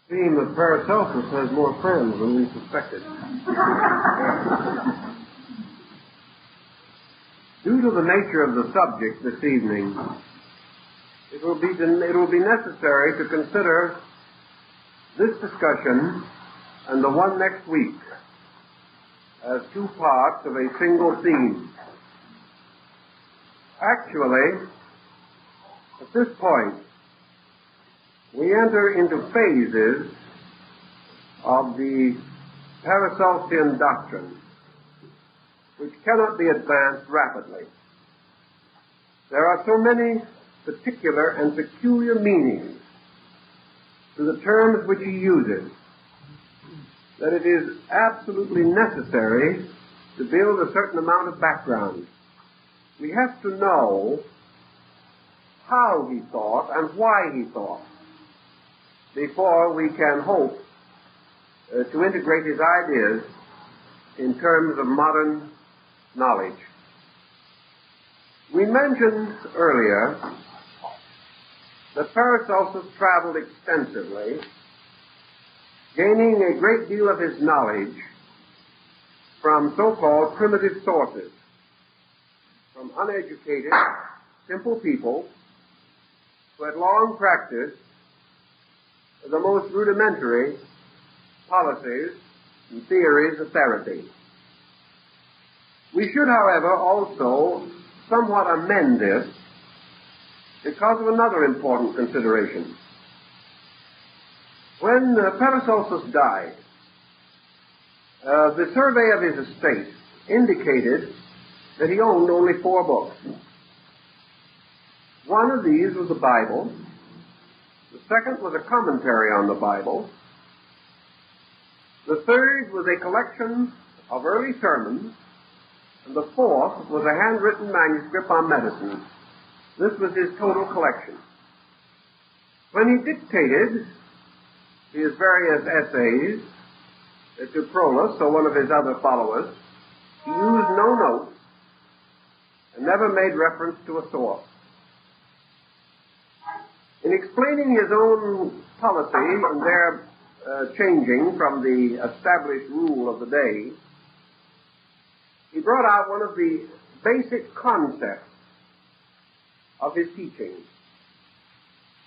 Seeing that Paracelsus has more friends than we suspected. Due to the nature of the subject this evening, it will be necessary to consider this discussion and the one next week as two parts of a single theme. Actually, at this point, we enter into phases of the Paracelsian doctrine, which cannot be advanced rapidly. There are so many particular and peculiar meanings to the terms which he uses that it is absolutely necessary to build a certain amount of background. We have to know how he thought and why he thought before we can hope to integrate his ideas in terms of modern knowledge. We mentioned earlier that Paracelsus traveled extensively, gaining a great deal of his knowledge from so-called primitive sources, from uneducated, simple people who had long practiced the most rudimentary policies and theories of therapy. We should, however, also somewhat amend this because of another important consideration. When Paracelsus died, the survey of his estate indicated that he owned only 4 books. One of these was the Bible. The second was a commentary on the Bible. The third was a collection of early sermons. And the fourth was a handwritten manuscript on medicine. This was his total collection. When he dictated his various essays to Prolus, or one of his other followers, he used no notes and never made reference to a source. In explaining his own policy and their changing from the established rule of the day, he brought out one of the basic concepts of his teaching,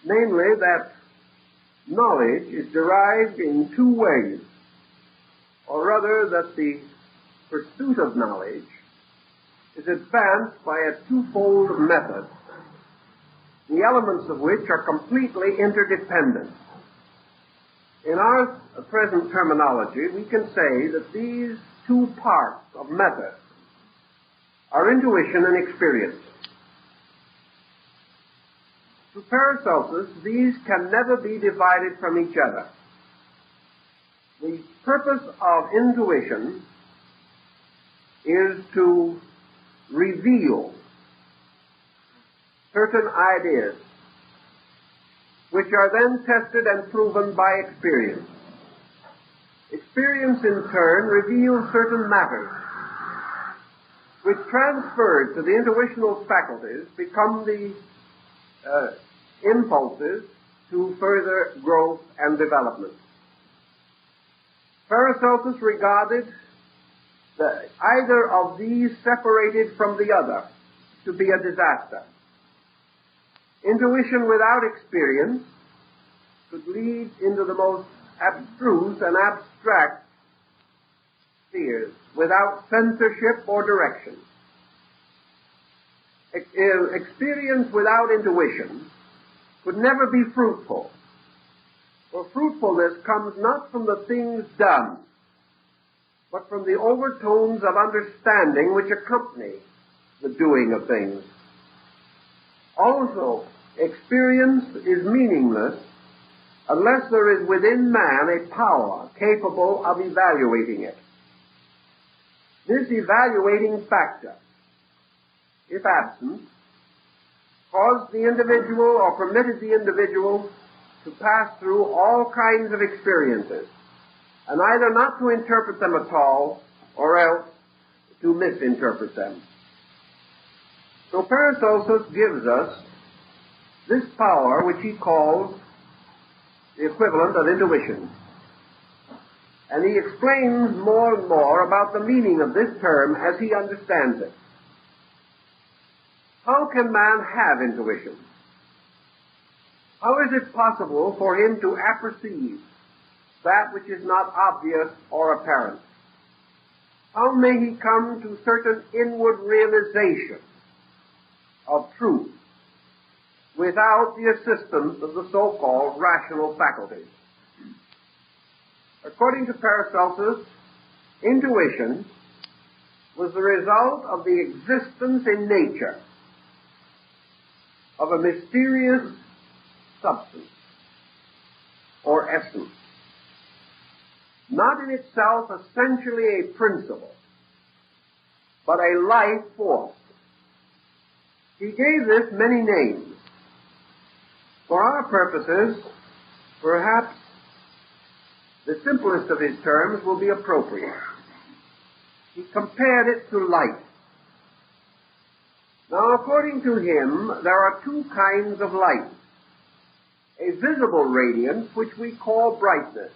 namely that knowledge is derived in 2 ways, or rather that the pursuit of knowledge is advanced by a 2-fold method, the elements of which are completely interdependent. In our present terminology, we can say that these 2 parts of method are intuition and experience. To Paracelsus, these can never be divided from each other. The purpose of intuition is to reveal certain ideas, which are then tested and proven by experience. Experience, in turn, reveals certain matters, which transferred to the intuitional faculties become the impulses to further growth and development. Paracelsus regarded either of these separated from the other to be a disaster. Intuition without experience could lead into the most abstruse and abstract spheres without censorship or direction. Experience without intuition could never be fruitful, for fruitfulness comes not from the things done, but from the overtones of understanding which accompany the doing of things. Also, experience is meaningless unless there is within man a power capable of evaluating it. This evaluating factor, if absent, caused the individual or permitted the individual to pass through all kinds of experiences, and either not to interpret them at all or else to misinterpret them. So Paracelsus gives us this power which he calls the equivalent of intuition. And he explains more and more about the meaning of this term as he understands it. How can man have intuition? How is it possible for him to apperceive that which is not obvious or apparent? How may he come to certain inward realization of truth without the assistance of the so-called rational faculties? According to Paracelsus, intuition was the result of the existence in nature of a mysterious substance or essence, not in itself essentially a principle, but a life force. He gave this many names. For our purposes, perhaps the simplest of his terms will be appropriate. He compared it to light. Now, according to him, there are two kinds of light. A visible radiance, which we call brightness,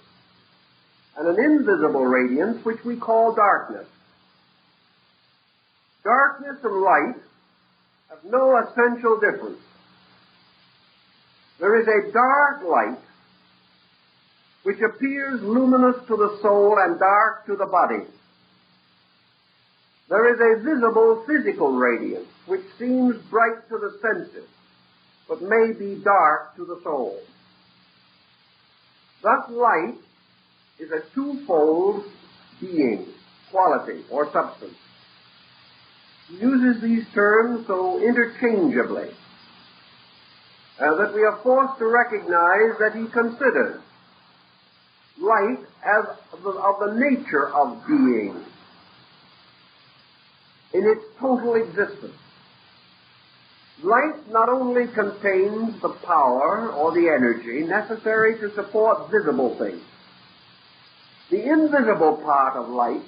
and an invisible radiance, which we call darkness. Darkness and light have no essential difference. There is a dark light which appears luminous to the soul and dark to the body. There is a visible physical radiance which seems bright to the senses, but may be dark to the soul. Thus light is a twofold being, quality, or substance. He uses these terms so interchangeably that we are forced to recognize that he considers light as of the nature of being in its total existence. Light not only contains the power or the energy necessary to support visible things. The invisible part of light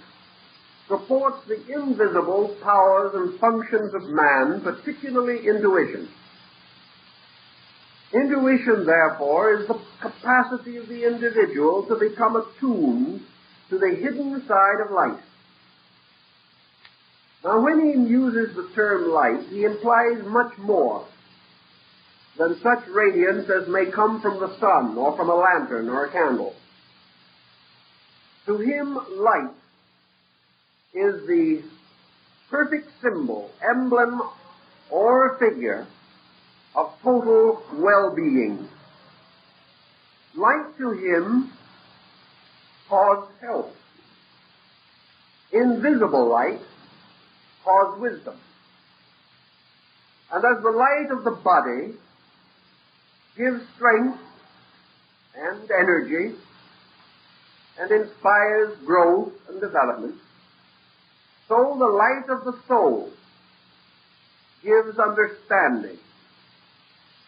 supports the invisible powers and functions of man, particularly intuition. Intuition, therefore, is the capacity of the individual to become attuned to the hidden side of light. Now, when he uses the term light, he implies much more than such radiance as may come from the sun or from a lantern or a candle. To him, light is the perfect symbol, emblem, or figure of total well-being. Light to him caused health. Invisible light caused wisdom. And as the light of the body gives strength and energy and inspires growth and development, so the light of the soul gives understanding.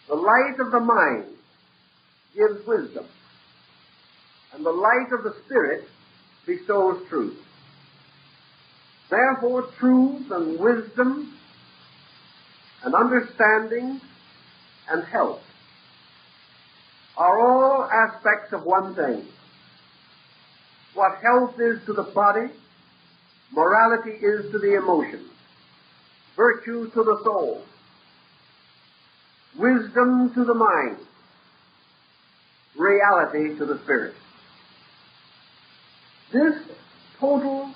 The light of the mind gives wisdom. And the light of the spirit bestows truth. Therefore, truth and wisdom and understanding and health are all aspects of one thing. What health is to the body, morality is to the emotions, virtue to the soul, wisdom to the mind, reality to the spirit. This total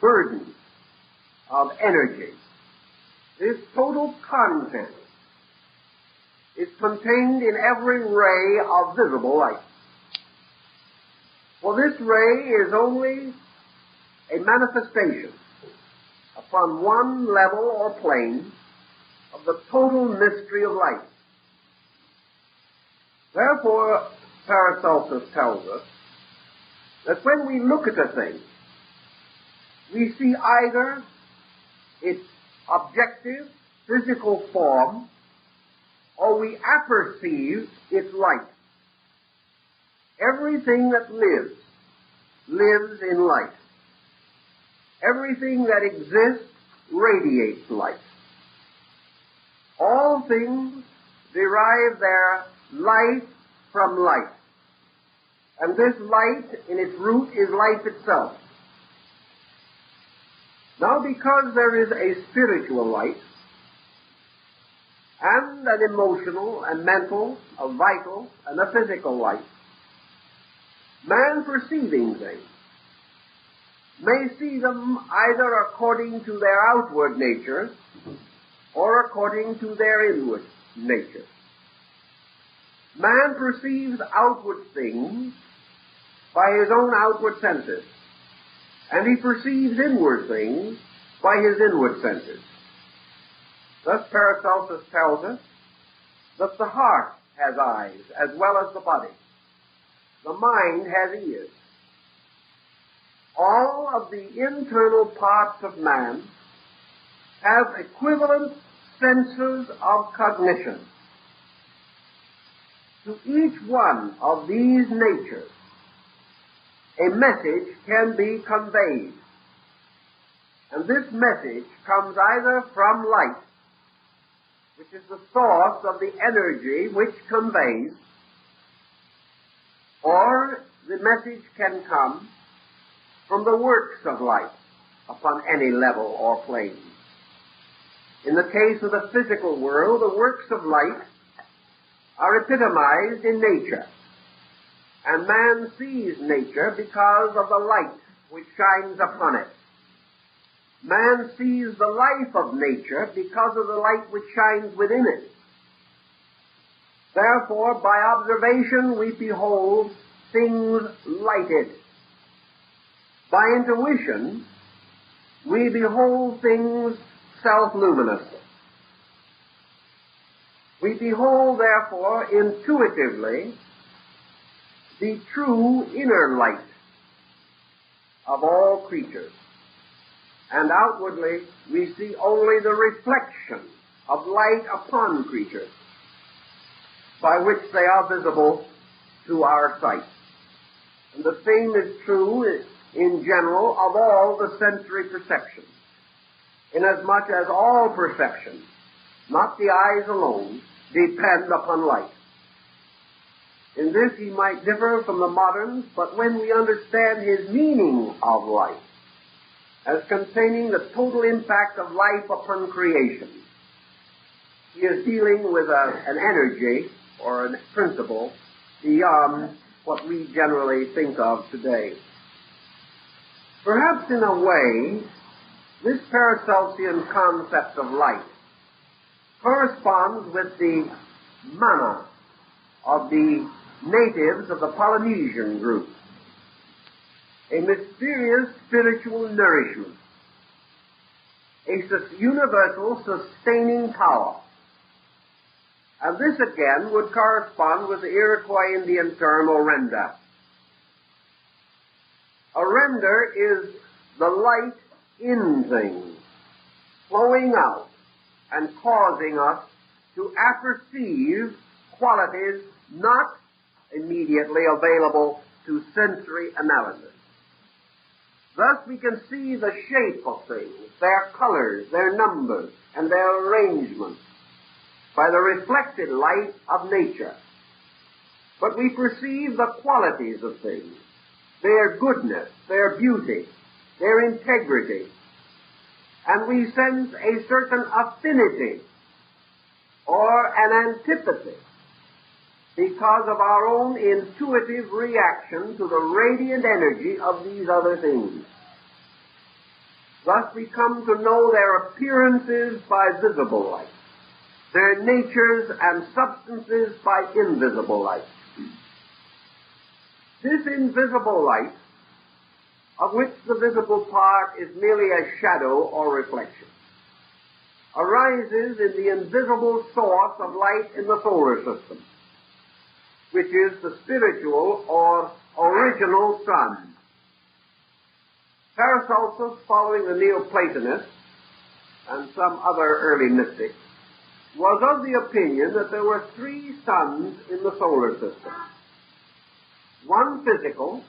burden of energy, this total content, is contained in every ray of visible light. For this ray is only a manifestation upon one level or plane of the total mystery of light. Therefore, Paracelsus tells us that when we look at a thing, we see either its objective, physical form, or we apperceive its light. Everything that lives, lives in light. Everything that exists radiates light. All things derive their life from light. And this light, in its root, is life itself. Now, because there is a spiritual light, and an emotional, and mental, a vital, and a physical light, man perceiving things may see them either according to their outward nature or according to their inward nature. Man perceives outward things by his own outward senses, and he perceives inward things by his inward senses. Thus Paracelsus tells us that the heart has eyes as well as the body. The mind has ears. All of the internal parts of man have equivalent senses of cognition. To each one of these natures, a message can be conveyed. And this message comes either from light, which is the source of the energy which conveys, or the message can come from the works of light upon any level or plane. In the case of the physical world, the works of light are epitomized in nature, and man sees nature because of the light which shines upon it. Man sees the life of nature because of the light which shines within it. Therefore, by observation, we behold things lighted. By intuition, we behold things self-luminous. We behold, therefore, intuitively, the true inner light of all creatures. And outwardly, we see only the reflection of light upon creatures, by which they are visible to our sight. And the same is true in general of all the sensory perceptions, inasmuch as all perceptions, not the eyes alone, depend upon light. In this he might differ from the moderns, but when we understand his meaning of light as containing the total impact of life upon creation, he is dealing with an energy or a principle beyond what we generally think of today. Perhaps in a way, this Paracelsian concept of light corresponds with the mana of the natives of the Polynesian group, a mysterious spiritual nourishment, a universal sustaining power. And this again would correspond with the Iroquois Indian term orenda. Orenda is the light in things, flowing out and causing us to apperceive qualities not immediately available to sensory analysis. Thus we can see the shape of things, their colors, their numbers, and their arrangements by the reflected light of nature. But we perceive the qualities of things, their goodness, their beauty, their integrity, and we sense a certain affinity or an antipathy because of our own intuitive reaction to the radiant energy of these other things. Thus we come to know their appearances by visible light, their natures and substances by invisible light. This invisible light, of which the visible part is merely a shadow or reflection, arises in the invisible source of light in the solar system, which is the spiritual or original sun. Paracelsus, following the Neoplatonists and some other early mystics, was of the opinion that there were three suns in the solar system: one physical,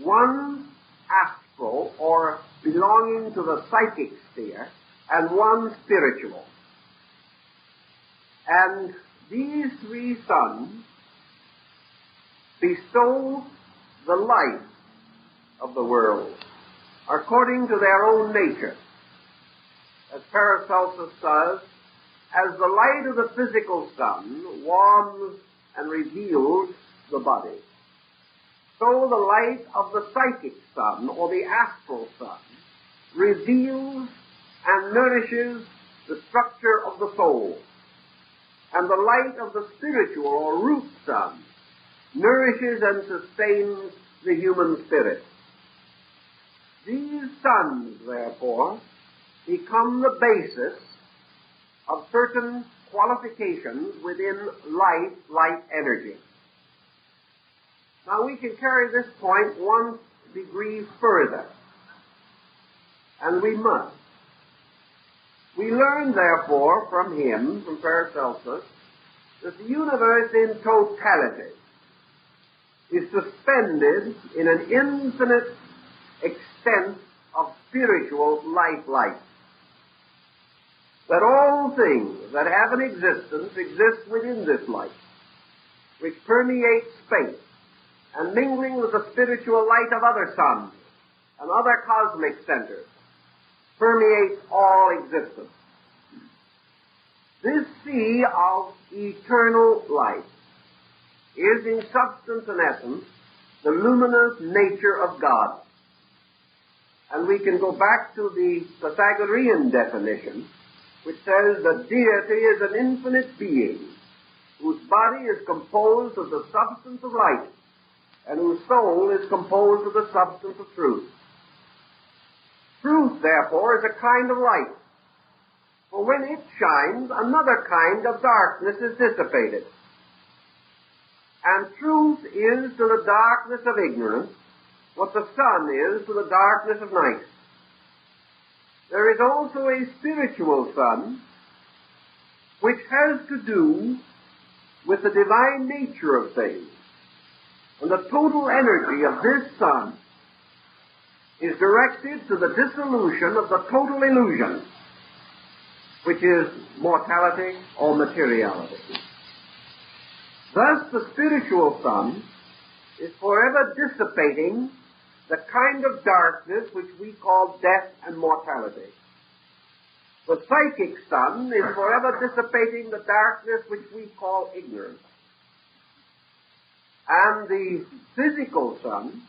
one astral, or belonging to the psychic sphere, and one spiritual. And these three suns bestow the light of the world according to their own nature. As Paracelsus says, as the light of the physical sun warms and reveals the body, so the light of the psychic sun, or the astral sun, reveals and nourishes the structure of the soul. And the light of the spiritual, or root sun, nourishes and sustains the human spirit. These suns, therefore, become the basis of certain qualifications within light energy. Now we can carry this point one degree further, and we must. We learn, therefore, from him, from Paracelsus, that the universe in totality is suspended in an infinite extent of spiritual light. That all things that have an existence exist within this light, which permeates space, and mingling with the spiritual light of other suns and other cosmic centers, permeates all existence. This sea of eternal light is in substance and essence the luminous nature of God. And we can go back to the Pythagorean definition, which says that deity is an infinite being whose body is composed of the substance of light and whose soul is composed of the substance of truth. Truth, therefore, is a kind of light, for when it shines, another kind of darkness is dissipated. And truth is to the darkness of ignorance what the sun is to the darkness of night. There is also a spiritual sun which has to do with the divine nature of things. And the total energy of this sun is directed to the dissolution of the total illusion, which is mortality or materiality. Thus, the spiritual sun is forever dissipating the kind of darkness which we call death and mortality. The psychic sun is forever dissipating the darkness which we call ignorance. And the physical sun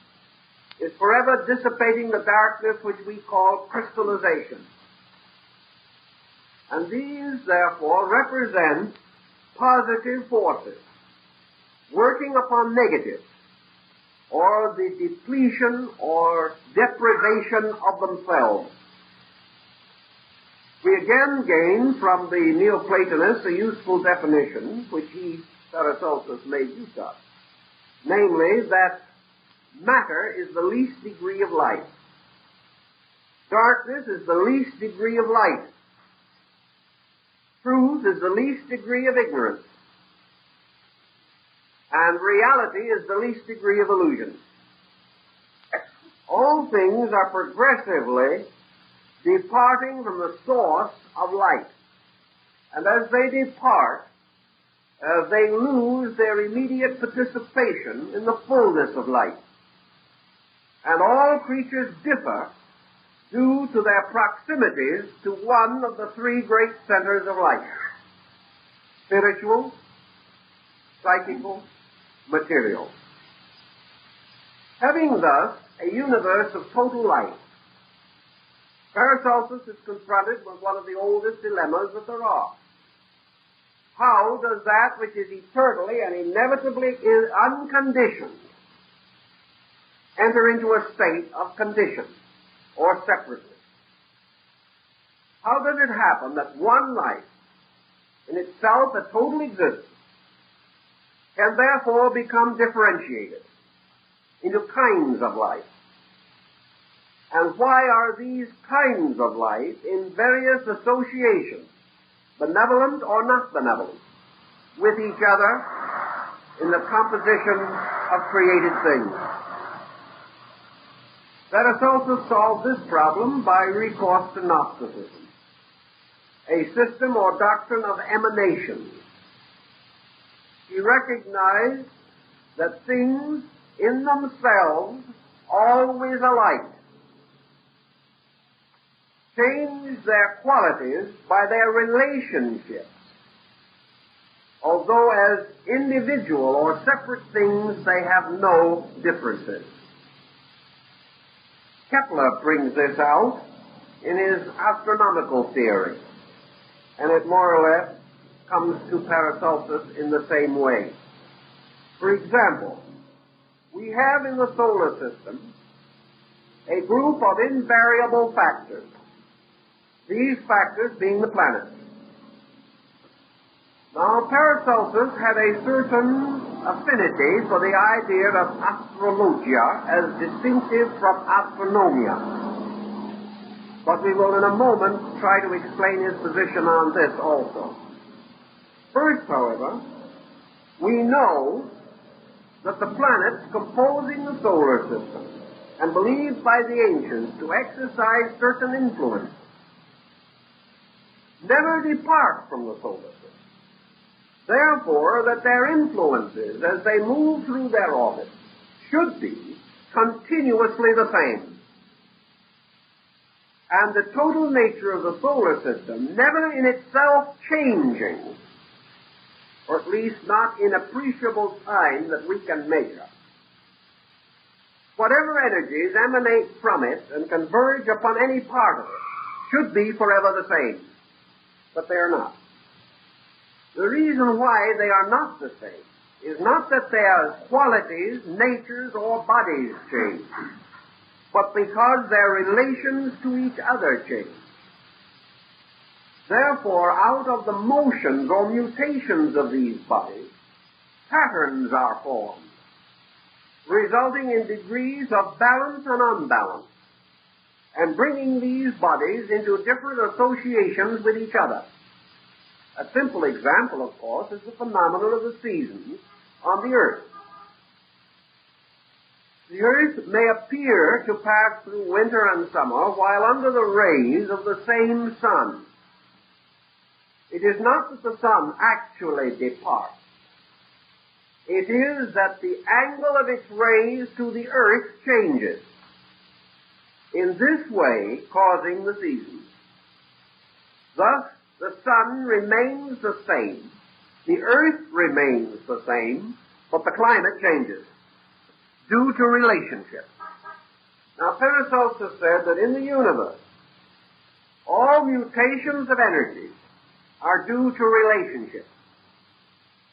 is forever dissipating the darkness which we call crystallization. And these, therefore, represent positive forces working upon negatives, or the depletion or deprivation of themselves. We again gain from the Neoplatonists a useful definition, which he, Paracelsus, made use of, namely that matter is the least degree of light. Darkness is the least degree of light. Truth is the least degree of ignorance. And reality is the least degree of illusion. All things are progressively departing from the source of light. And as they depart, they lose their immediate participation in the fullness of light. And all creatures differ due to their proximities to one of the three great centers of light: spiritual, psychical, material. Having thus a universe of total light, Paracelsus is confronted with one of the oldest dilemmas that there are. How does that which is eternally and inevitably unconditioned enter into a state of condition or separateness? How does it happen that one life, in itself a total existence, can therefore become differentiated into kinds of life? And why are these kinds of life in various associations, benevolent or not benevolent, with each other in the composition of created things? Paracelsus solved this problem by recourse to Gnosticism, a system or doctrine of emanation. He recognized that things in themselves, always alike, change their qualities by their relationships, although as individual or separate things they have no differences. Kepler brings this out in his astronomical theory, and it more or less comes to Paracelsus in the same way. For example, we have in the solar system a group of invariable factors, these factors being the planets. Now, Paracelsus had a certain affinity for the idea of astrologia as distinctive from astronomia. But we will in a moment try to explain his position on this also. First, however, we know that the planets composing the solar system, and believed by the ancients to exercise certain influence, never depart from the solar system. Therefore, that their influences, as they move through their orbit, should be continuously the same. And the total nature of the solar system never in itself changing, or at least not in appreciable time that we can measure. Whatever energies emanate from it and converge upon any part of it should be forever the same. But they are not. The reason why they are not the same is not that their qualities, natures, or bodies change, but because their relations to each other change. Therefore, out of the motions or mutations of these bodies, patterns are formed, resulting in degrees of balance and unbalance, and bringing these bodies into different associations with each other. A simple example, of course, is the phenomenon of the seasons on the earth. The earth may appear to pass through winter and summer while under the rays of the same sun. It is not that the sun actually departs. It is that the angle of its rays to the earth changes, in this way causing the seasons. Thus, the sun remains the same, the earth remains the same, but the climate changes due to relationship. Now, Paracelsus said that in the universe, all mutations of energy are due to relationship,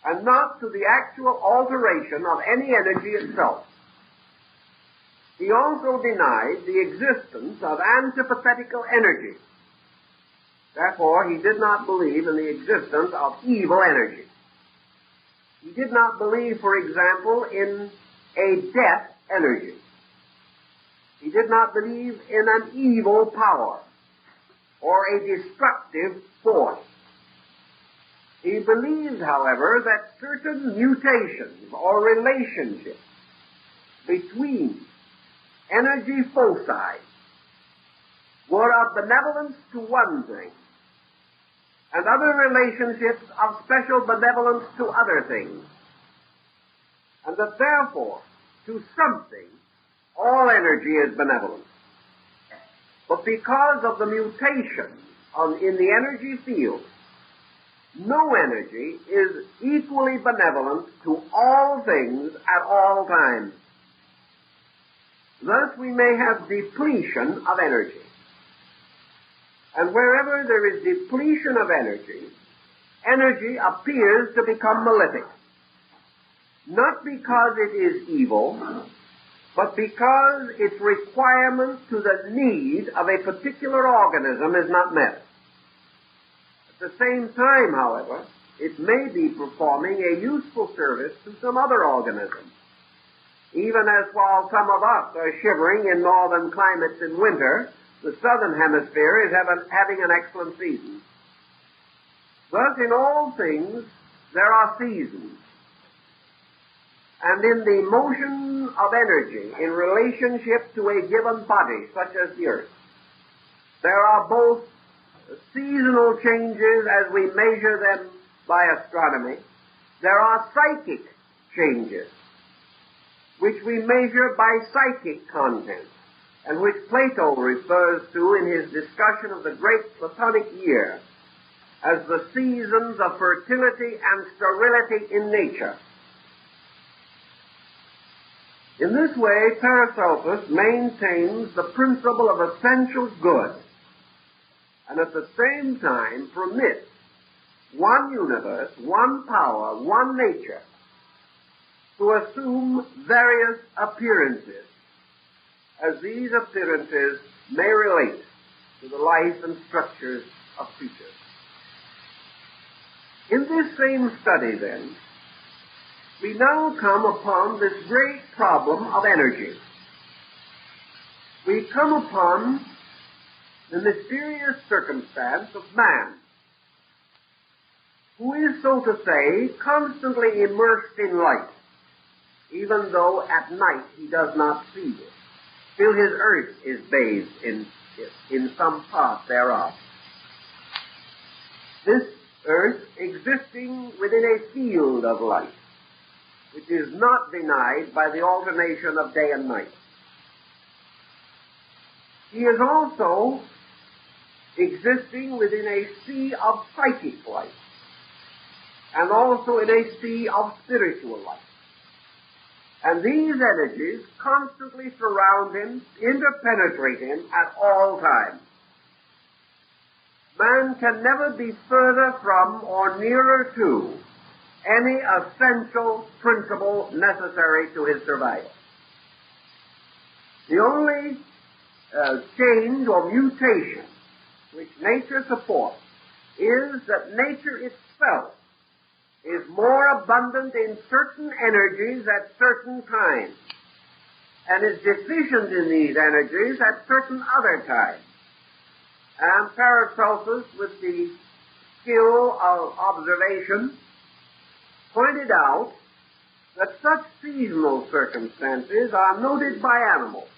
and not to the actual alteration of any energy itself. He also denied the existence of antithetical energy. Therefore, he did not believe in the existence of evil energy. He did not believe, for example, in a death energy. He did not believe in an evil power or a destructive force. He believed, however, that certain mutations or relationships between energy foci were of benevolence to one thing, and other relationships of special benevolence to other things, and that therefore, to something, all energy is benevolent. But because of the mutation in the energy field, no energy is equally benevolent to all things at all times. Thus we may have depletion of energy. And wherever there is depletion of energy, energy appears to become malefic. Not because it is evil, but because its requirement to the need of a particular organism is not met. At the same time, however, it may be performing a useful service to some other organism, even as while some of us are shivering in northern climates in winter, the southern hemisphere is having an excellent season. Thus, in all things, there are seasons. And in the motion of energy in relationship to a given body, such as the earth, there are both seasonal changes as we measure them by astronomy. There are psychic changes which we measure by psychic content, and which Plato refers to in his discussion of the great Platonic year as the seasons of fertility and sterility in nature. In this way, Paracelsus maintains the principle of essential good, and at the same time permits one universe, one power, one nature to assume various appearances, as these appearances may relate to the life and structures of creatures. In this same study, then, we now come upon this great problem of energy. We come upon the mysterious circumstance of man, who is, so to say, constantly immersed in light, even though at night he does not see it. Still his earth is bathed in some part thereof. This earth existing within a field of light, which is not denied by the alternation of day and night. He is also existing within a sea of psychic light, and also in a sea of spiritual light. And these energies constantly surround him, interpenetrate him at all times. Man can never be further from or nearer to any essential principle necessary to his survival. The only change or mutation which nature supports is that nature itself is more abundant in certain energies at certain times, and is deficient in these energies at certain other times. And Paracelsus, with the skill of observation, pointed out that such seasonal circumstances are noted by animals.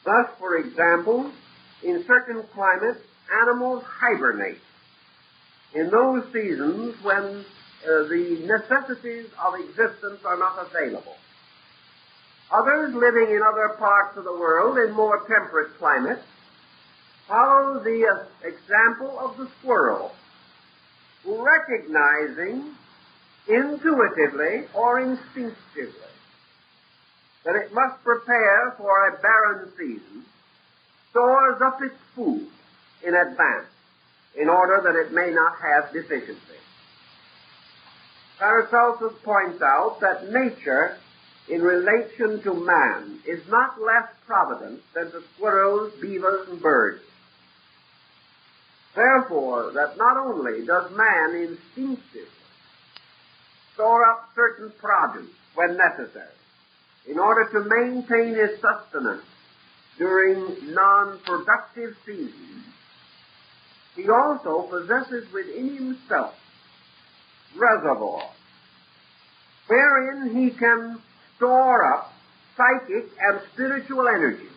Thus, for example, in certain climates, animals hibernate in those seasons when the necessities of existence are not available. Others, living in other parts of the world in more temperate climates, follow the example of the squirrel, who, recognizing intuitively or instinctively that it must prepare for a barren season, stores up its food in advance in order that it may not have deficiency. Paracelsus points out that nature, in relation to man, is not less provident than the squirrels, beavers, and birds. Therefore, that not only does man instinctively store up certain produce when necessary, in order to maintain his sustenance during non-productive seasons, he also possesses within himself reservoirs wherein he can store up psychic and spiritual energy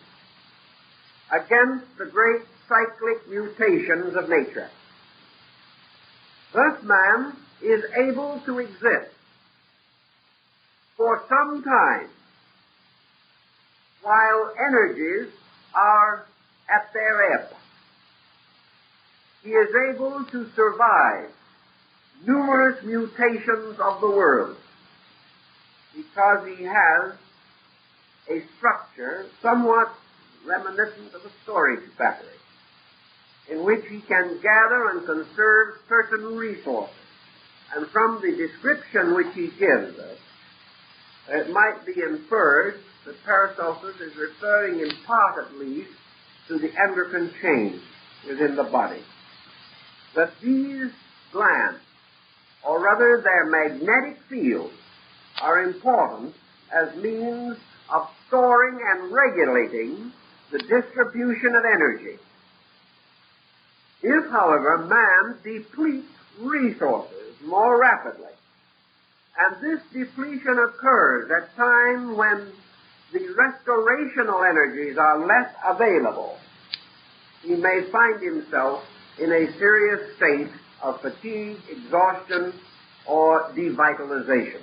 against the great cyclic mutations of nature. Thus man is able to exist for some time while energies are at their ebb. He is able to survive numerous mutations of the world because he has a structure somewhat reminiscent of a storage battery in which he can gather and conserve certain resources. And from the description which he gives us, it might be inferred that Paracelsus is referring in part at least to the endocrine chain within the body. That these glands, or rather their magnetic fields, are important as means of storing and regulating the distribution of energy. If, however, man depletes resources more rapidly, and this depletion occurs at times when the restorational energies are less available, he may find himself in a serious state of fatigue, exhaustion, or devitalization.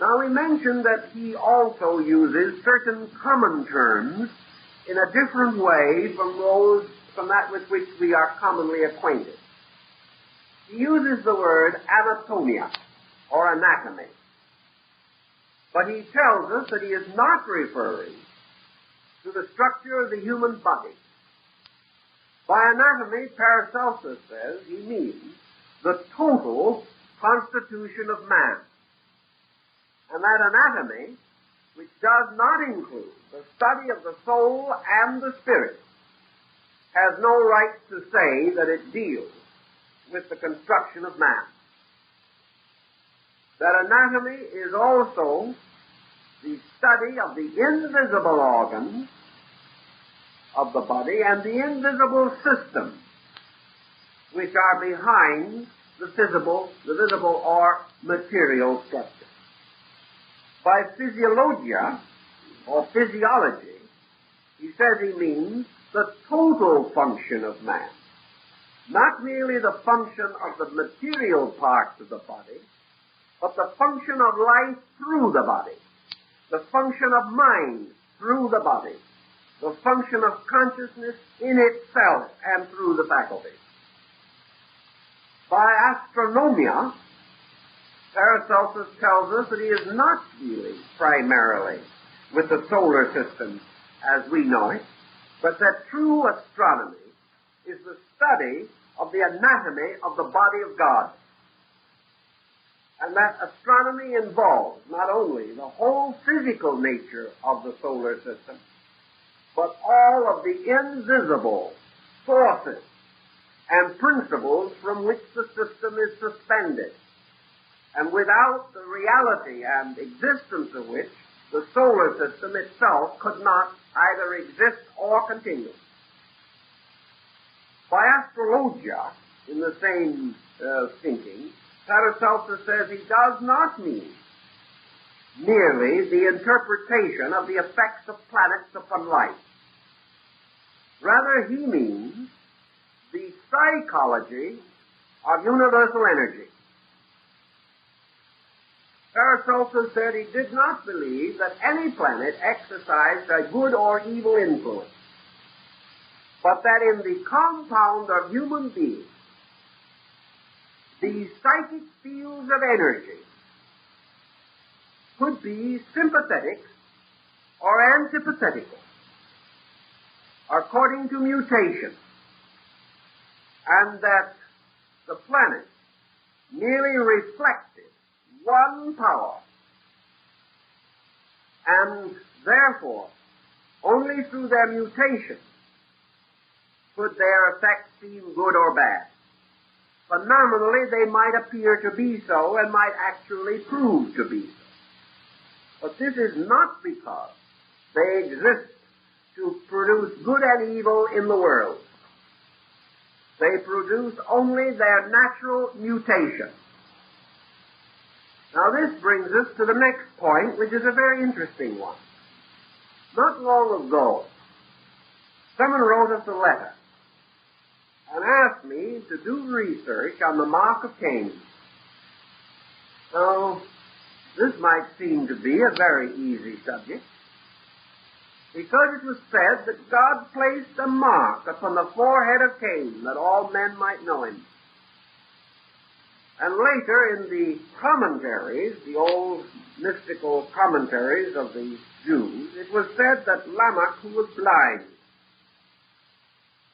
Now we mentioned that he also uses certain common terms in a different way from that with which we are commonly acquainted. He uses the word anatomia, or anatomy. But he tells us that he is not referring to the structure of the human body. By anatomy, Paracelsus says he means the total constitution of man. And that anatomy, which does not include the study of the soul and the spirit, has no right to say that it deals with the construction of man. That anatomy is also the study of the invisible organs of the body and the invisible systems which are behind the visible or material structure. By physiologia, or physiology, he says he means the total function of man. Not merely the function of the material parts of the body, but the function of life through the body, the function of mind through the body, the function of consciousness in itself and through the faculties. By astronomia, Paracelsus tells us that he is not dealing primarily with the solar system as we know it, but that true astronomy is the study of the anatomy of the body of God. And that astronomy involves not only the whole physical nature of the solar system, but all of the invisible sources and principles from which the system is suspended, and without the reality and existence of which the solar system itself could not either exist or continue. By astrologia, in the same thinking, Paracelsus says he does not mean merely the interpretation of the effects of planets upon life. Rather, he means the psychology of universal energy. Paracelsus said he did not believe that any planet exercised a good or evil influence, but that in the compound of human beings, the psychic fields of energy could be sympathetic or antipathical, according to mutation, and that the planets merely reflected one power, and therefore only through their mutation could their effects seem good or bad. Phenomenally, they might appear to be so and might actually prove to be so. But this is not because they exist to produce good and evil in the world. They produce only their natural mutation. Now this brings us to the next point, which is a very interesting one. Not long ago, someone wrote us a letter and asked me to do research on the mark of Cain. So, this might seem to be a very easy subject, because it was said that God placed a mark upon the forehead of Cain, that all men might know him. And later in the commentaries, the old mystical commentaries of the Jews, it was said that Lamech, who was blind,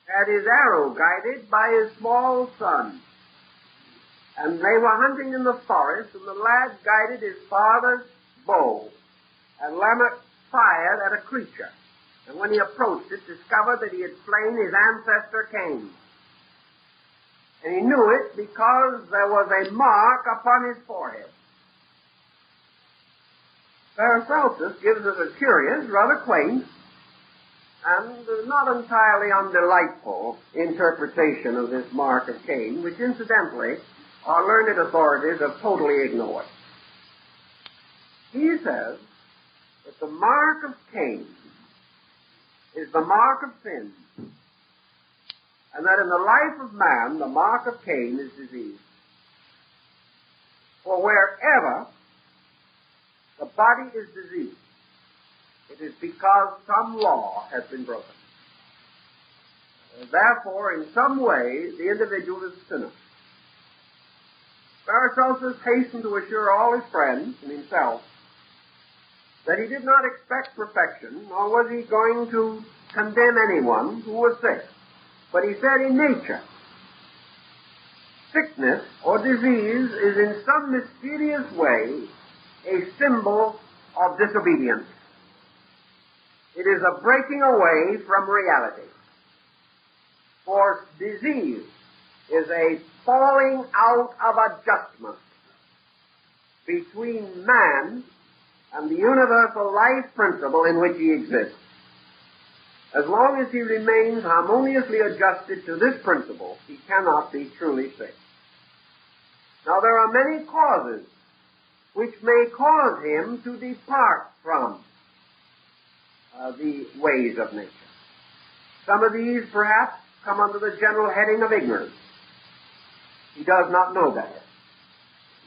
had his arrow guided by his small son. And they were hunting in the forest, and the lad guided his father's bow. And Lamech fired at a creature, and when he approached it, discovered that he had slain his ancestor Cain. And he knew it because there was a mark upon his forehead. Paracelsus gives us a curious, rather quaint, and not entirely undelightful interpretation of this mark of Cain, which incidentally our learned authorities have totally ignored. He says that the mark of Cain is the mark of sin, and that in the life of man the mark of Cain is disease. For wherever body is diseased, it is because some law has been broken. Therefore, in some way, the individual is a sinner. Paracelsus hastened to assure all his friends and himself that he did not expect perfection, nor was he going to condemn anyone who was sick. But he said in nature, sickness or disease is in some mysterious way a symbol of disobedience. It is a breaking away from reality. For disease is a falling out of adjustment between man and the universal life principle in which he exists. As long as he remains harmoniously adjusted to this principle, he cannot be truly sick. Now, there are many causes which may cause him to depart from the ways of nature. Some of these, perhaps, come under the general heading of ignorance. He does not know better.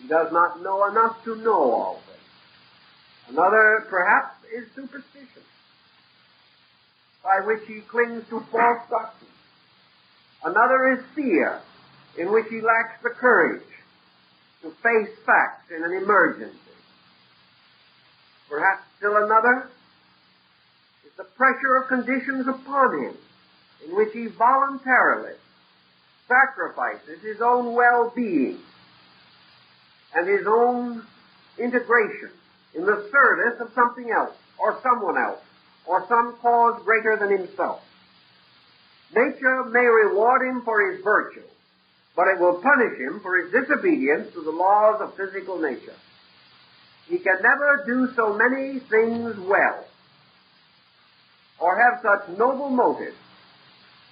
He does not know enough to know all things. Another, perhaps, is superstition, by which he clings to false doctrine. Another is fear, in which he lacks the courage to face facts in an emergency. Perhaps still another is the pressure of conditions upon him, in which he voluntarily sacrifices his own well-being and his own integration in the service of something else, or someone else, or some cause greater than himself. Nature may reward him for his virtue, but it will punish him for his disobedience to the laws of physical nature. He can never do so many things well, or have such noble motives,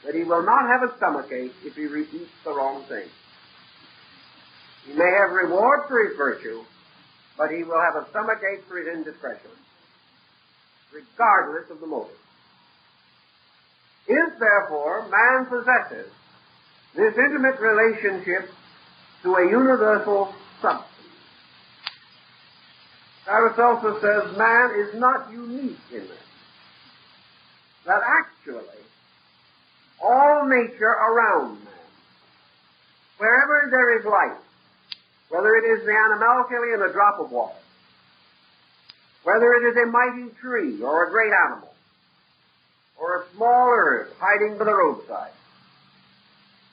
that he will not have a stomachache if he eats the wrong thing. He may have reward for his virtue, but he will have a stomachache for his indiscretion, regardless of the motive. If, therefore, man possesses this intimate relationship to a universal substance, Paracelsus says man is not unique in this. That actually, all nature around man, wherever there is life, whether it is the animalcule in a drop of water, whether it is a mighty tree or a great animal, or a small herb hiding by the roadside,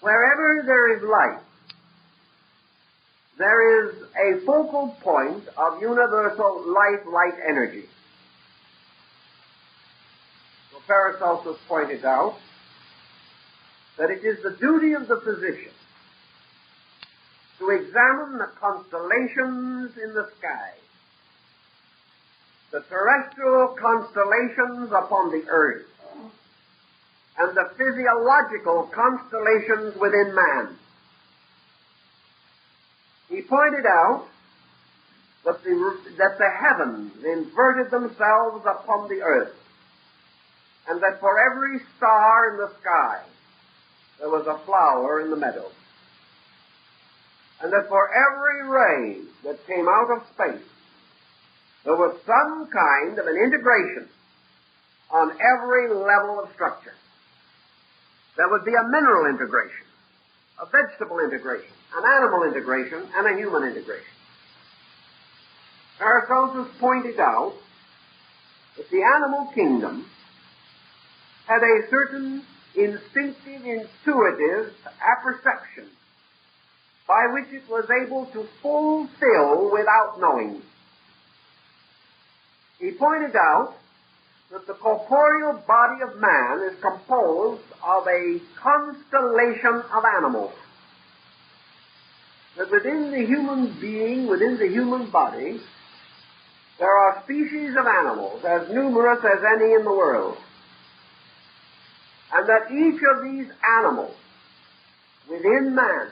wherever there is life, there is a focal point of universal life-light energy. So Paracelsus pointed out that it is the duty of the physician to examine the constellations in the sky, the terrestrial constellations upon the earth, and the physiological constellations within man. He pointed out that the heavens inverted themselves upon the earth, and that for every star in the sky there was a flower in the meadow, and that for every ray that came out of space there was some kind of an integration on every level of structure. There would be a mineral integration, a vegetable integration, an animal integration, and a human integration. Paracelsus pointed out that the animal kingdom had a certain instinctive, intuitive apperception by which it was able to fulfill without knowing. He pointed out that the corporeal body of man is composed of a constellation of animals. That within the human being, within the human body, there are species of animals as numerous as any in the world. And that each of these animals within man,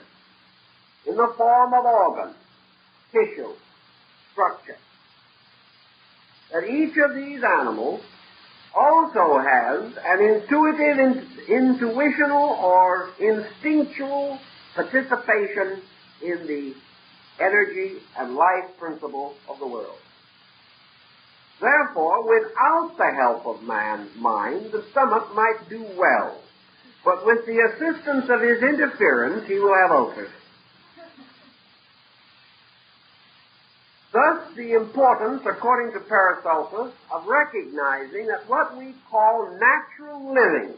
in the form of organ, tissue, structure, that each of these animals also has an intuitive, intuitional, or instinctual participation in the energy and life principle of the world. Therefore, without the help of man's mind, the stomach might do well. But with the assistance of his interference, he will have ulcers. Thus, the importance, according to Paracelsus, of recognizing that what we call natural living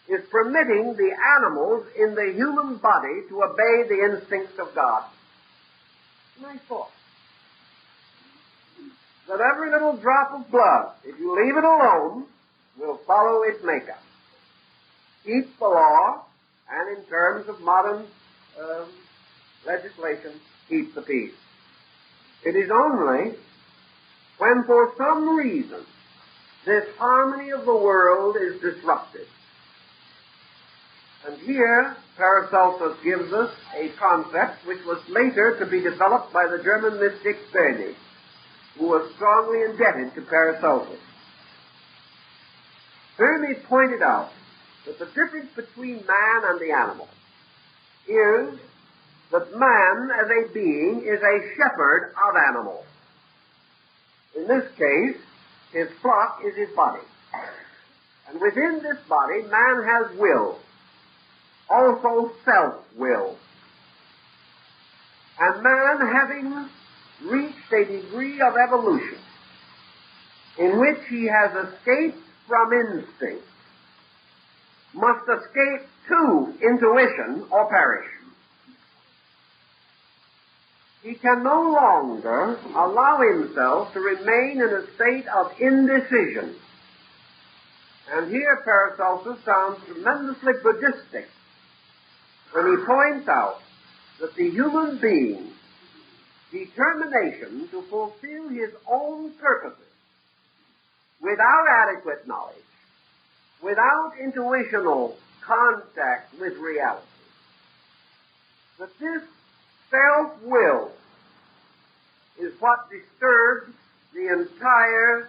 is permitting the animals in the human body to obey the instincts of God. Nice thought. That every little drop of blood, if you leave it alone, will follow its makeup. Keep the law, and in terms of modern legislation, keep the peace. It is only when for some reason this harmony of the world is disrupted. And here Paracelsus gives us a concept which was later to be developed by the German mystic Berney, who was strongly indebted to Paracelsus. Berney pointed out that the difference between man and the animal is that man as a being is a shepherd of animals. In this case, his flock is his body. And within this body, man has will, also self-will. And man, having reached a degree of evolution in which he has escaped from instinct, must escape to intuition or perish. He can no longer allow himself to remain in a state of indecision. And here Paracelsus sounds tremendously Buddhistic when he points out that the human being's determination to fulfill his own purposes without adequate knowledge, without intuitional contact with reality, that this self-will is what disturbs the entire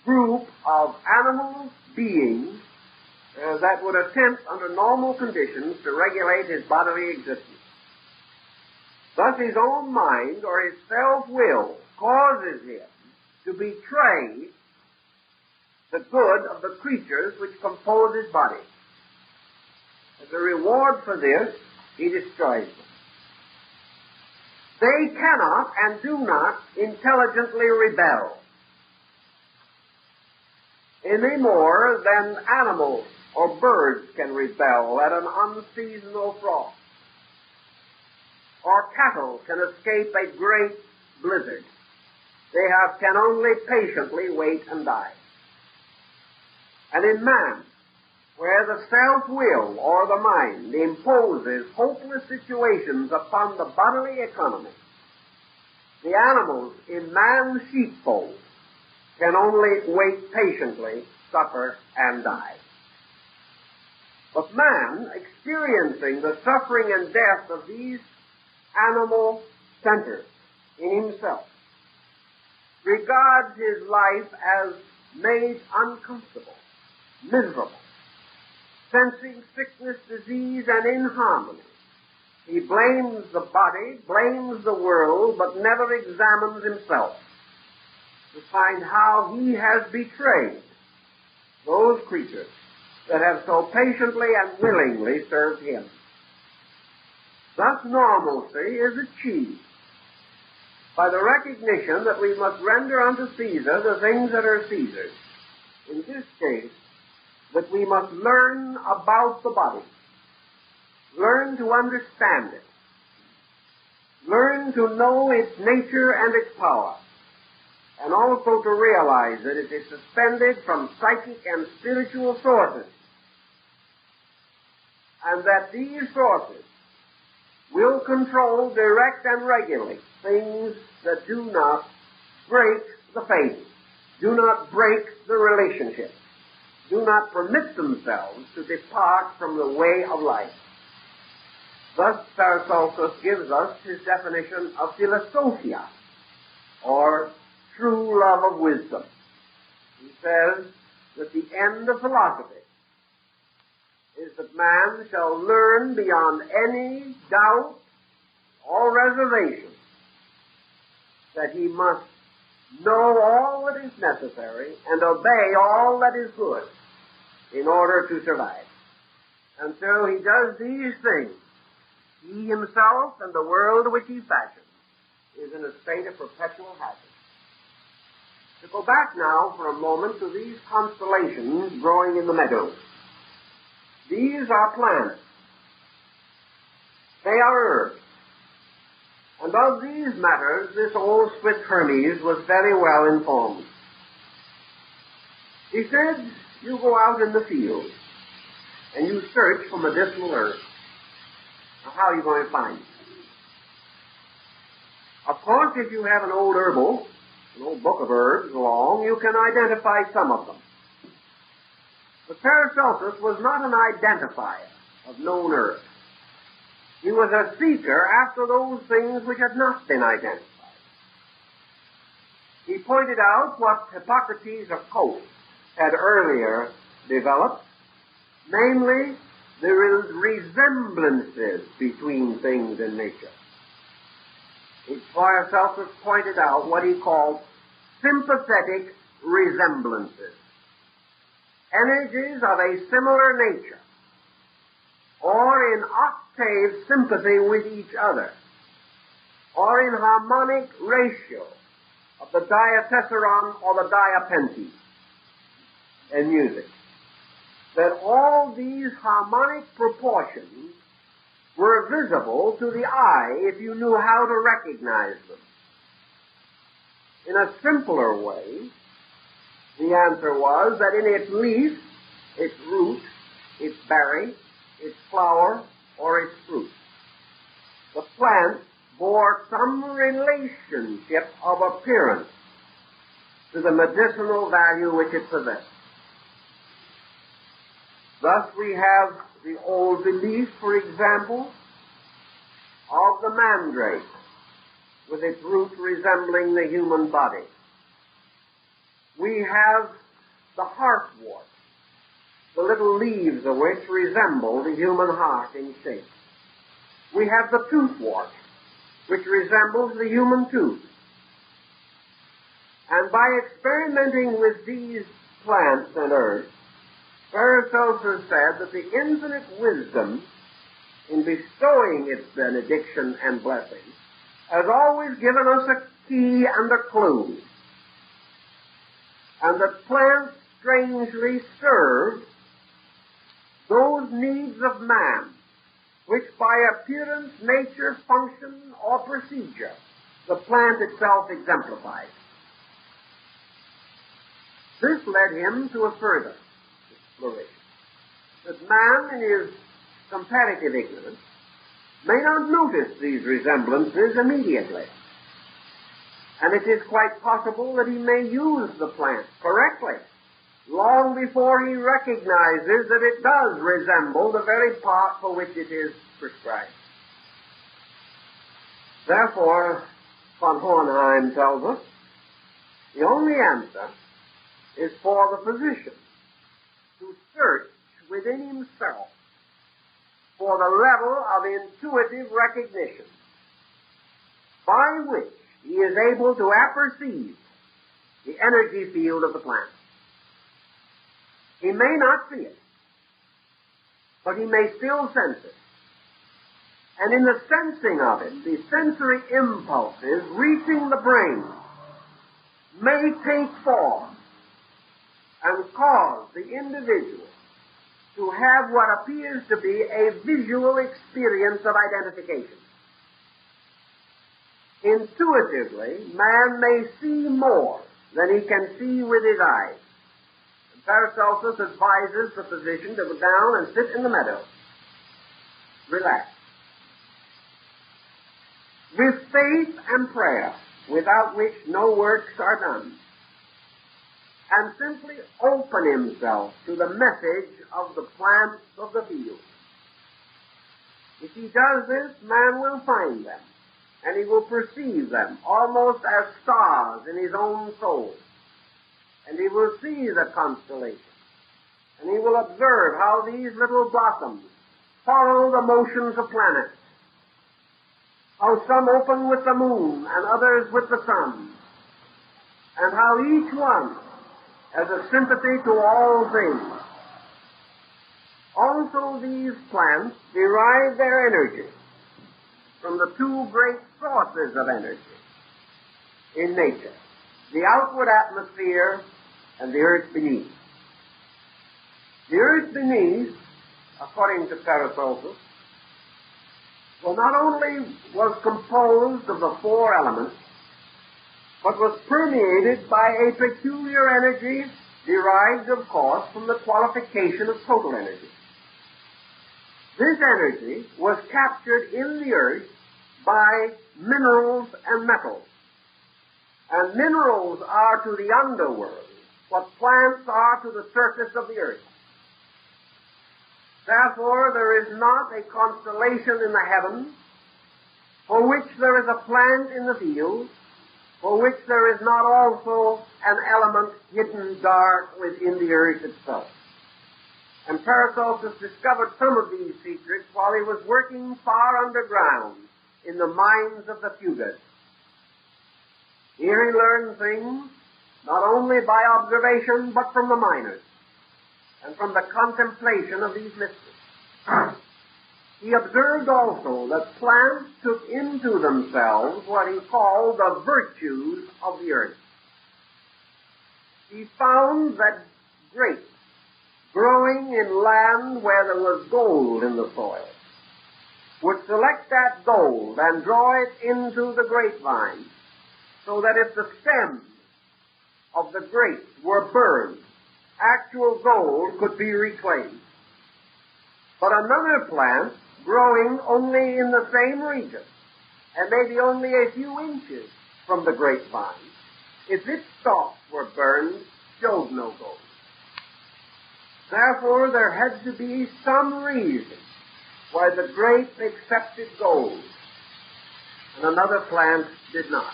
group of animal beings that would attempt under normal conditions to regulate his bodily existence. Thus his own mind or his self-will causes him to betray the good of the creatures which compose his body. As a reward for this, he destroys them. They cannot and do not intelligently rebel any more than animals or birds can rebel at an unseasonal frost, or cattle can escape a great blizzard. They can only patiently wait and die. And in man, where the self-will or the mind imposes hopeless situations upon the bodily economy, the animals in man's sheepfold can only wait patiently, suffer, and die. But man, experiencing the suffering and death of these animal centers in himself, regards his life as made uncomfortable, miserable, sensing sickness, disease, and inharmony. He blames the body, blames the world, but never examines himself to find how he has betrayed those creatures that have so patiently and willingly served him. Thus normalcy is achieved by the recognition that we must render unto Caesar the things that are Caesar's. In this case, that we must learn about the body, learn to understand it, learn to know its nature and its power, and also to realize that it is suspended from psychic and spiritual sources, and that these sources will control, direct, and regulate things that do not break the faith, do not break the relationship, do not permit themselves to depart from the way of life. Thus Paracelsus gives us his definition of philosophia, or true love of wisdom. He says that the end of philosophy is that man shall learn beyond any doubt or reservation that he must know all that is necessary, and obey all that is good in order to survive. Until he does these things, he himself and the world which he fashioned is in a state of perpetual hazard. To go back now for a moment to these constellations growing in the meadows. These are planets. They are herbs. And of these matters, this old Swiss Hermes was very well informed. He said, you go out in the field, and you search for medicinal herbs. Now, how are you going to find them? Of course, if you have an old herbal, an old book of herbs along, you can identify some of them. But Paracelsus was not an identifier of known herbs. He was a seeker after those things which had not been identified. He pointed out what Hippocrates of Kos had earlier developed, namely the resemblances between things in nature. Paracelsus pointed out what he called sympathetic resemblances. Energies of a similar nature, or in octave sympathy with each other, or in harmonic ratio of the diatessaron or the diapente in music, that all these harmonic proportions were visible to the eye if you knew how to recognize them. In a simpler way, the answer was that in its leaf, its root, its berry, its flower, or its fruit, the plant bore some relationship of appearance to the medicinal value which it possessed. Thus we have the old belief, for example, of the mandrake, with its root resembling the human body. We have the heartwort, the little leaves of which resemble the human heart in shape. We have the toothwort, which resembles the human tooth. And by experimenting with these plants and herbs, Paracelsus said that the infinite wisdom in bestowing its benediction and blessing has always given us a key and a clue, and that plants strangely serve those needs of man which by appearance, nature, function, or procedure the plant itself exemplifies. This led him to a further exploration, that man in his comparative ignorance may not notice these resemblances immediately, and it is quite possible that he may use the plant correctly long before he recognizes that it does resemble the very part for which it is prescribed. Therefore, von Hohenheim tells us, the only answer is for the physician to search within himself for the level of intuitive recognition by which he is able to apperceive the energy field of the plant. He may not see it, but he may still sense it. And in the sensing of it, the sensory impulses reaching the brain may take form and cause the individual to have what appears to be a visual experience of identification. Intuitively, man may see more than he can see with his eyes. And Paracelsus advises the physician to go down and sit in the meadow. Relax. With faith and prayer, without which no works are done, and simply open himself to the message of the plants of the field. If he does this, man will find them, and he will perceive them almost as stars in his own soul. And he will see the constellations, and he will observe how these little blossoms follow the motions of planets, how some open with the moon and others with the sun, and how each one has a sympathy to all things. Also, these plants derive their energy from the two great sources of energy in nature, the outward atmosphere and the earth beneath. The earth beneath, according to Paracelsius, well, not only was composed of the four elements, but was permeated by a peculiar energy derived, of course, from the qualification of total energy. This energy was captured in the earth by minerals and metals. And minerals are to the underworld what plants are to the surface of the earth. Therefore, there is not a constellation in the heavens for which there is a plant in the field, for which there is not also an element hidden dark within the earth itself. And Paracelsus discovered some of these secrets while he was working far underground in the mines of the Fugas. Here he learned things not only by observation, but from the miners, and from the contemplation of these mysteries. He observed also that plants took into themselves what he called the virtues of the earth. He found that grapes growing in land where there was gold in the soil would select that gold and draw it into the grapevine, so that if the stems of the grapes were burned, actual gold could be reclaimed. But another plant, growing only in the same region, and maybe only a few inches from the grapevine, if its stalks were burned, showed no gold. Therefore, there had to be some reason why the grape accepted gold, and another plant did not.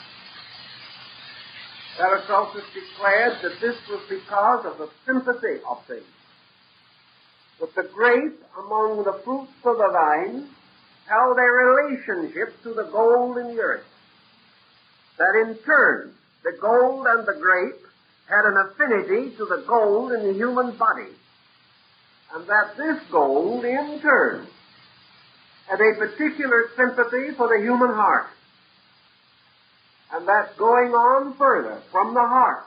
Paracelsus declared that this was because of the sympathy of things. That the grape among the fruits of the vine held a relationship to the gold in the earth. That in turn, the gold and the grape had an affinity to the gold in the human body. And that this gold, in turn, had a particular sympathy for the human heart. And that going on further from the heart,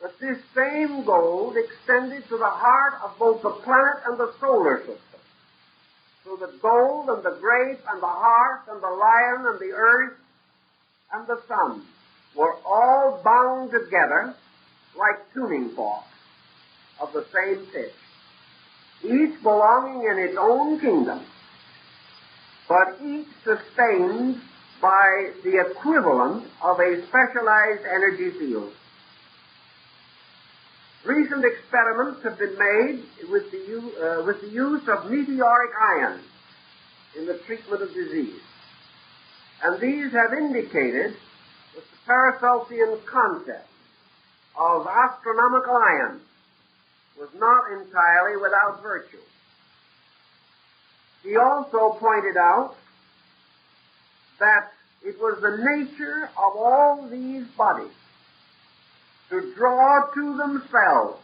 that this same gold extended to the heart of both the planet and the solar system. So the gold and the grape and the heart and the lion and the earth and the sun were all bound together like tuning forks of the same pitch, each belonging in its own kingdom, but each sustained by the equivalent of a specialized energy field. Recent experiments have been made with the use of meteoric iron in the treatment of disease. And these have indicated that the Paracelsian concept of astronomical iron was not entirely without virtue. He also pointed out that it was the nature of all these bodies to draw to themselves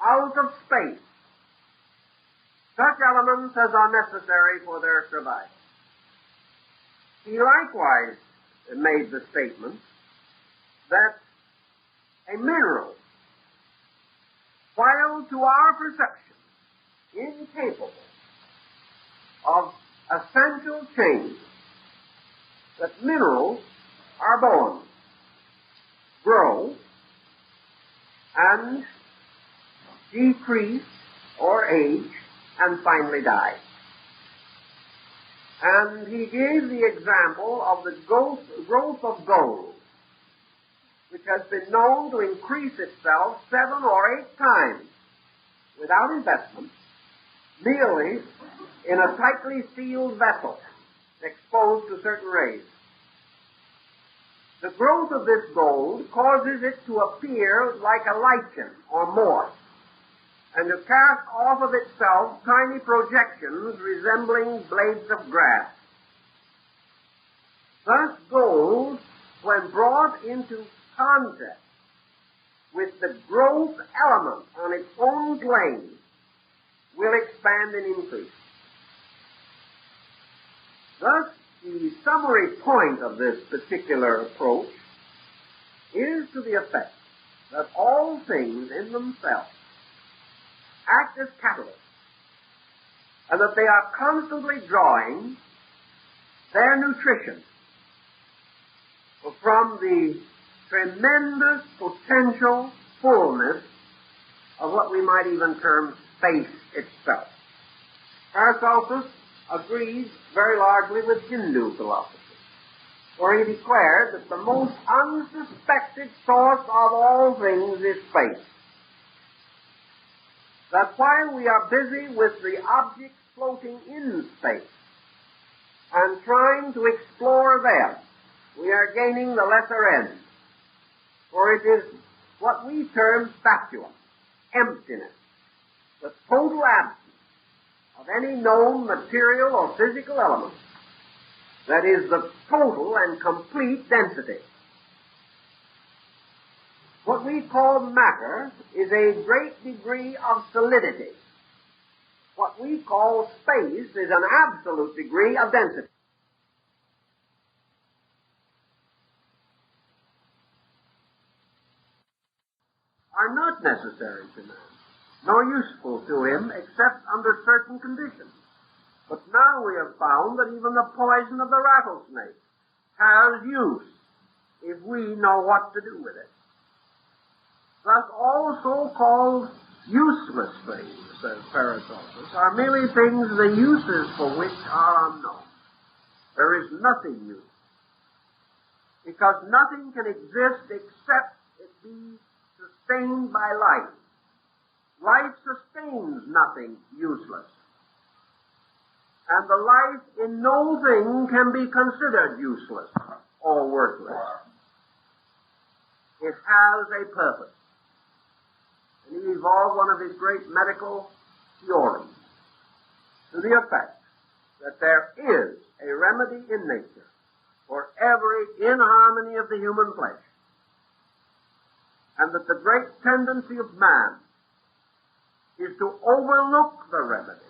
out of space such elements as are necessary for their survival. He likewise made the statement that a mineral, while to our perception incapable of essential change, that minerals are born, grow, and decrease or age, and finally die. And he gave the example of the growth of gold, which has been known to increase itself 7 or 8 times without investment, merely in a tightly sealed vessel exposed to certain rays. The growth of this gold causes it to appear like a lichen or moss, and to cast off of itself tiny projections resembling blades of grass. Thus gold, when brought into contact with the growth element on its own plane, will expand and increase. Thus, the summary point of this particular approach is to the effect that all things in themselves act as catalysts, and that they are constantly drawing their nutrition from the tremendous potential fullness of what we might even term space itself. Paracelsus agrees very largely with Hindu philosophy, where he declared that the most unsuspected source of all things is space. That while we are busy with the objects floating in space and trying to explore them, we are gaining the lesser end, for it is what we term vacuum, emptiness, the total absence of any known material or physical element that is the total and complete density. What we call matter is a great degree of solidity. What we call space is an absolute degree of density. Are not necessary to man, nor useful to him except under certain conditions. But now we have found that even the poison of the rattlesnake has use if we know what to do with it. Thus all so-called useless things, says Paracelsus, are merely things the uses for which are unknown. There is nothing useful, because nothing can exist except it be sustained by life. Life sustains nothing useless. And the life in no thing can be considered useless or worthless. It has a purpose. And he evolved one of his great medical theorems to the effect that there is a remedy in nature for every inharmony of the human flesh, and that the great tendency of man is to overlook the remedy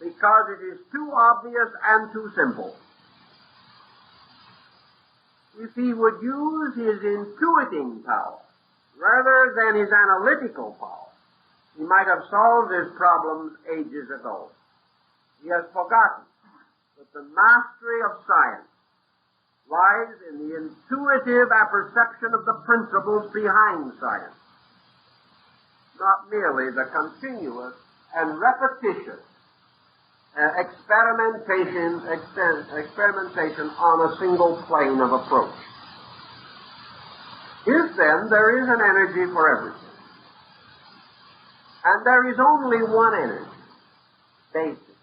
because it is too obvious and too simple. If he would use his intuiting power rather than his analytical power, he might have solved his problems ages ago. He has forgotten that the mastery of science lies in the intuitive apperception of the principles behind science, not merely the continuous and repetitious experimentation on a single plane of approach. If then there is an energy for everything, and there is only one energy, basic,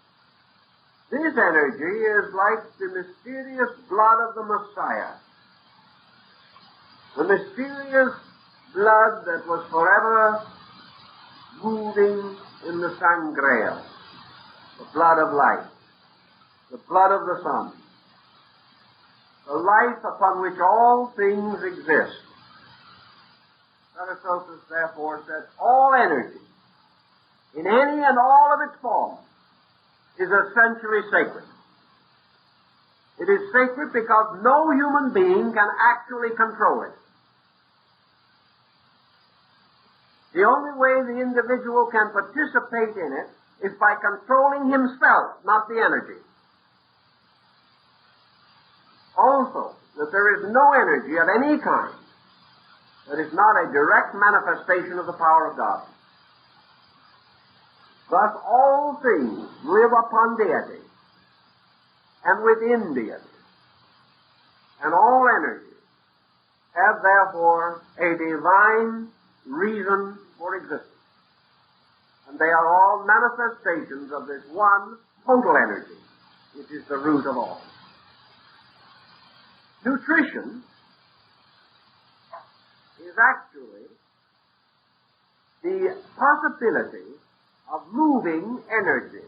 this energy is like the mysterious blood of the Messiah, the mysterious blood that was forever moving in the sangria, the blood of life, the blood of the sun, the life upon which all things exist. Paracelsus therefore said all energy, in any and all of its forms, is essentially sacred. It is sacred because no human being can actually control it. The only way the individual can participate in it is by controlling himself, not the energy. Also, that there is no energy of any kind that is not a direct manifestation of the power of God. Thus all things live upon deity and within deity, and all energies have therefore a divine reason for existence. And they are all manifestations of this one total energy, which is the root of all. Nutrition is actually the possibility of moving energy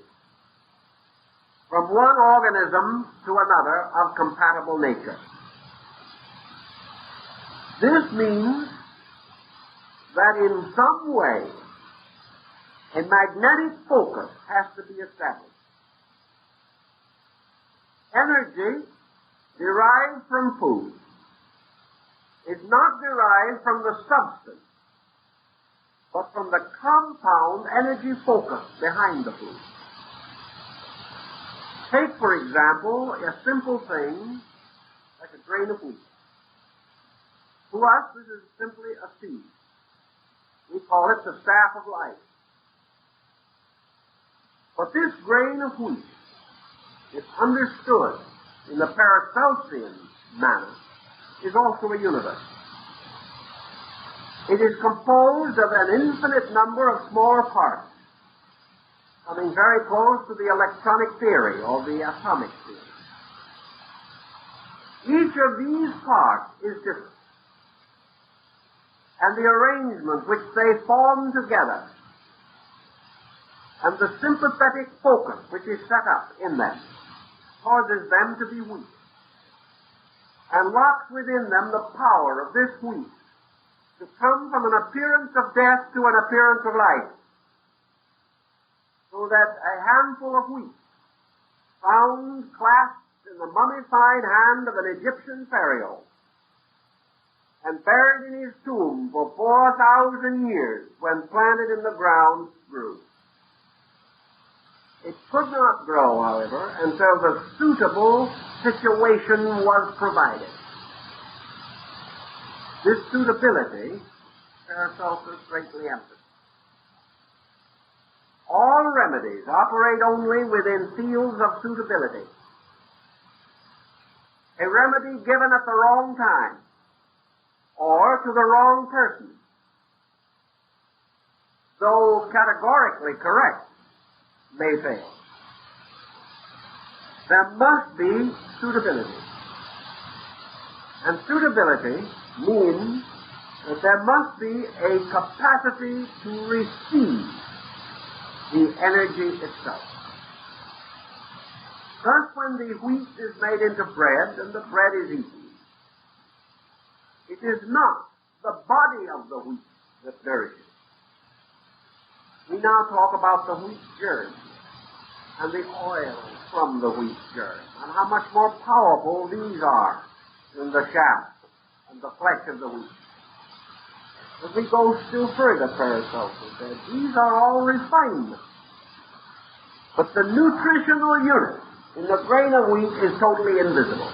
from one organism to another of compatible nature. This means that in some way a magnetic focus has to be established. Energy derived from food is not derived from the substance, but from the compound energy focus behind the food. Take, for example, a simple thing like a grain of wheat. To us, this is simply a seed. We call it the staff of life. But this grain of wheat is understood in the Paracelsian manner is also a universe. It is composed of an infinite number of small parts, coming very close to the electronic theory or the atomic theory. Each of these parts is different, and the arrangement which they form together and the sympathetic focus which is set up in them causes them to be weak and locks within them the power of this wheat to come from an appearance of death to an appearance of life, so that a handful of wheat found clasped in the mummified hand of an Egyptian pharaoh and buried in his tomb for 4,000 years when planted in the ground grew. It could not grow, however, until the suitable situation was provided. This suitability, Paracelsus greatly emphasized. All remedies operate only within fields of suitability. A remedy given at the wrong time or to the wrong person, though categorically correct, may fail. There must be suitability. And suitability means that there must be a capacity to receive the energy itself. Thus, when the wheat is made into bread and the bread is eaten, it is not the body of the wheat that nourishes. We now talk about the wheat germ and the oil from the wheat germ, and how much more powerful these are than the chaff and the flesh of the wheat. As we go still further, Paracelsus said, these are all refinements. But the nutritional unit in the grain of wheat is totally invisible.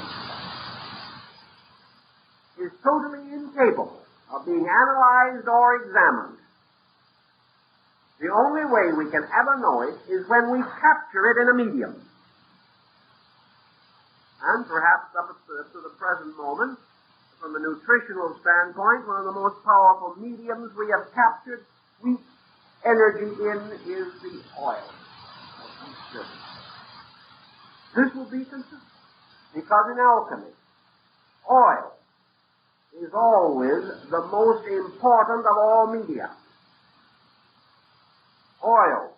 Is totally incapable of being analyzed or examined. The only way we can ever know it is when we capture it in a medium. And perhaps up to the present moment, from a nutritional standpoint, one of the most powerful mediums we have captured wheat energy in is the oil of wheat germ. This will be consistent, because in alchemy, oil is always the most important of all media. Oil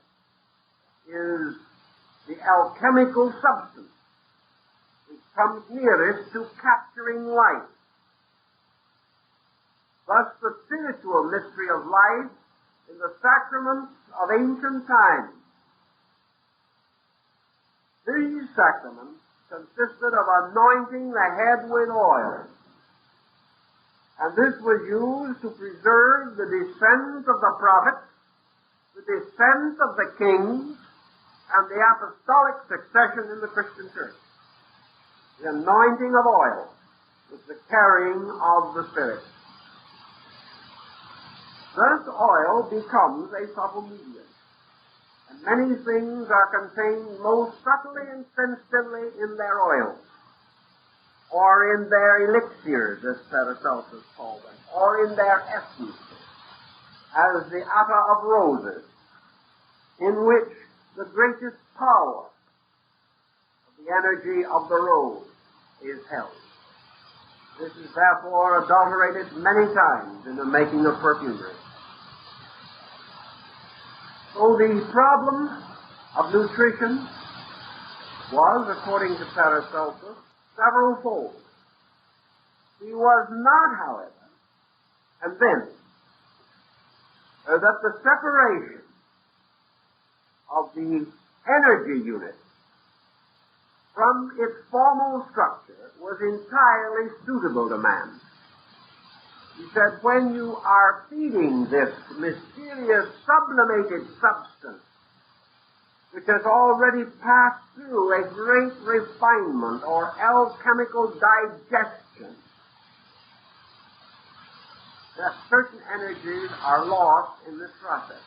is the alchemical substance which comes nearest to capturing life. Thus, the spiritual mystery of life in the sacraments of ancient times. These sacraments consisted of anointing the head with oil. And this was used to preserve the descent of the prophets, the descent of the kings, and the apostolic succession in the Christian church. The anointing of oil was the carrying of the Spirit. Thus oil becomes a subtle medium, and many things are contained most subtly and sensitively in their oils, or in their elixirs, as Paracelsus called them, or in their essence, as the attar of roses, in which the greatest power of the energy of the rose is held. This is therefore adulterated many times in the making of perfumery. So the problem of nutrition was, according to Paracelsus, several-fold. He was not, however, convinced that the separation of the energy unit from its formal structure was entirely suitable to man. He said, when you are feeding this mysterious sublimated substance, which has already passed through a great refinement or alchemical digestion, that certain energies are lost in this process.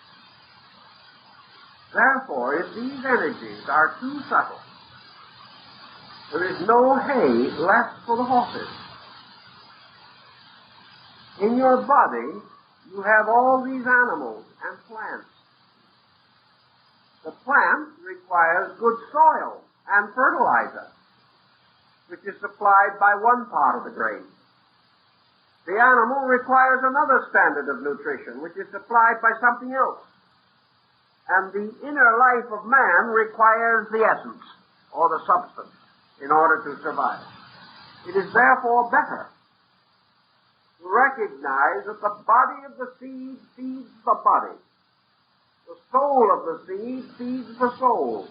Therefore, if these energies are too subtle, there is no hay left for the horses. In your body, you have all these animals and plants. The plant requires good soil and fertilizer, which is supplied by one part of the grain. The animal requires another standard of nutrition, which is supplied by something else. And the inner life of man requires the essence, or the substance, in order to survive. It is therefore better to recognize that the body of the seed feeds the body. The soul of the seed feeds the soul.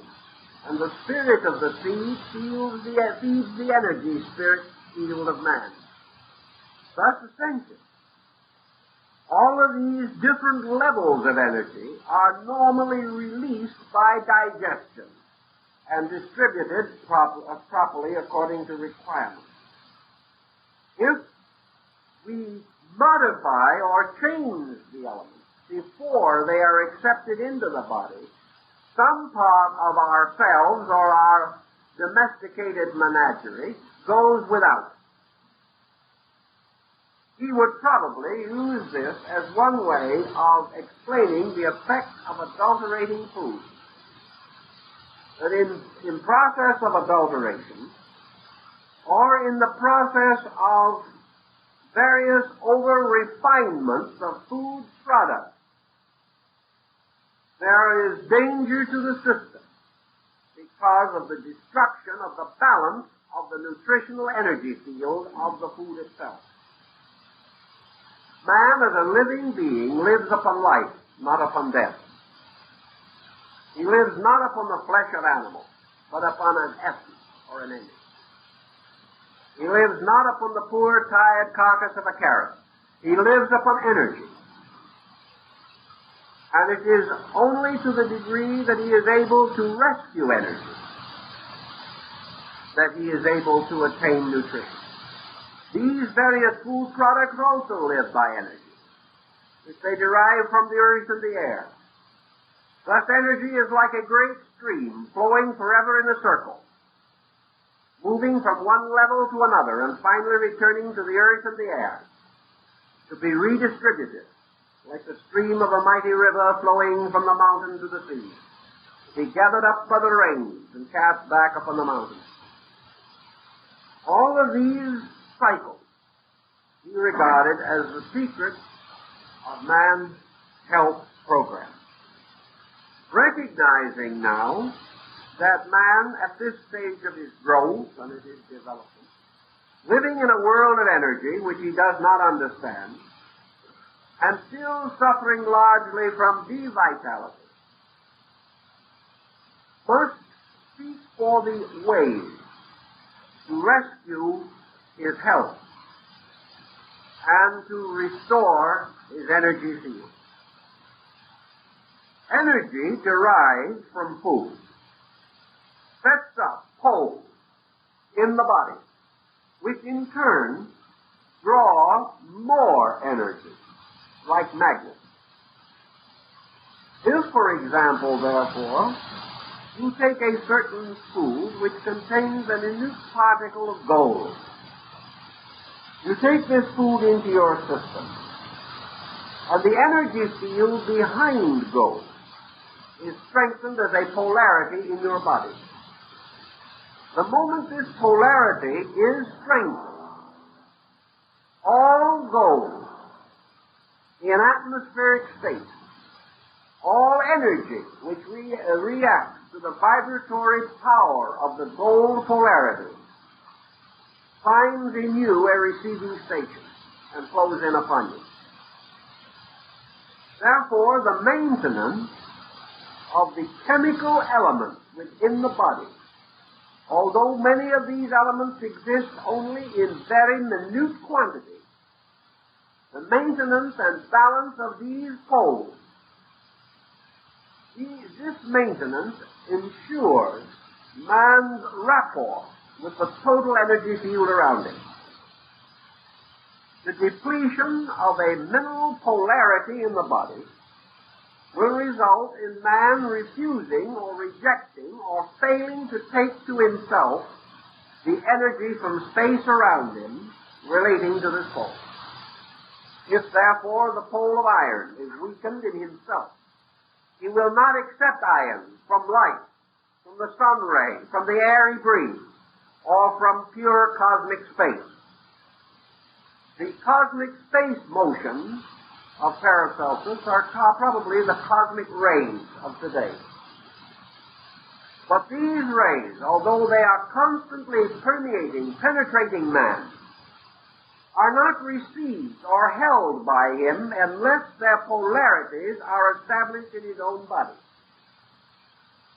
And the spirit of the seed feeds the energy spirit field of man. That's essential. All of these different levels of energy are normally released by digestion and distributed properly according to requirements. If we modify or change the elements before they are accepted into the body, some part of ourselves or our domesticated menagerie goes without. He would probably use this as one way of explaining the effect of adulterating food. That in process of adulteration, or in the process of various over-refinements of food products, there is danger to the system because of the destruction of the balance of the nutritional energy field of the food itself. Man, as a living being, lives upon life, not upon death. He lives not upon the flesh of animals, but upon an essence or an image. He lives not upon the poor, tired carcass of a carrot. He lives upon energy. And it is only to the degree that he is able to rescue energy that he is able to attain nutrition. These various food products also live by energy, which they derive from the earth and the air. Thus energy is like a great stream flowing forever in a circle, moving from one level to another and finally returning to the earth and the air, to be redistributed, like the stream of a mighty river flowing from the mountain to the sea, to be gathered up by the rains and cast back upon the mountains. All of these cycles he regarded as the secret of man's health program. Recognizing now that man, at this stage of his growth and of his development, living in a world of energy which he does not understand, and still suffering largely from devitality, must seek for the ways to rescue his health and to restore his energy field. Energy derived from food sets up poles in the body, which in turn draw more energy, like magnets. If, for example, therefore, you take a certain food which contains an minute particle of gold, you take this food into your system, and the energy field behind gold is strengthened as a polarity in your body. The moment this polarity is strengthened, all gold in atmospheric state, all energy which reacts to the vibratory power of the gold polarity, finds in you a receiving station and flows in upon you. Therefore, the maintenance of the chemical elements within the body, although many of these elements exist only in very minute quantity, the maintenance and balance of these poles, this maintenance ensures man's rapport with the total energy field around him. The depletion of a mineral polarity in the body will result in man refusing or rejecting or failing to take to himself the energy from space around him relating to this pole. If, therefore, the pole of iron is weakened in himself, he will not accept iron from light, from the sun ray, from the air he breathes, or from pure cosmic space. The cosmic space motions of Paracelsus are probably the cosmic rays of today. But these rays, although they are constantly penetrating man, are not received or held by him unless their polarities are established in his own body.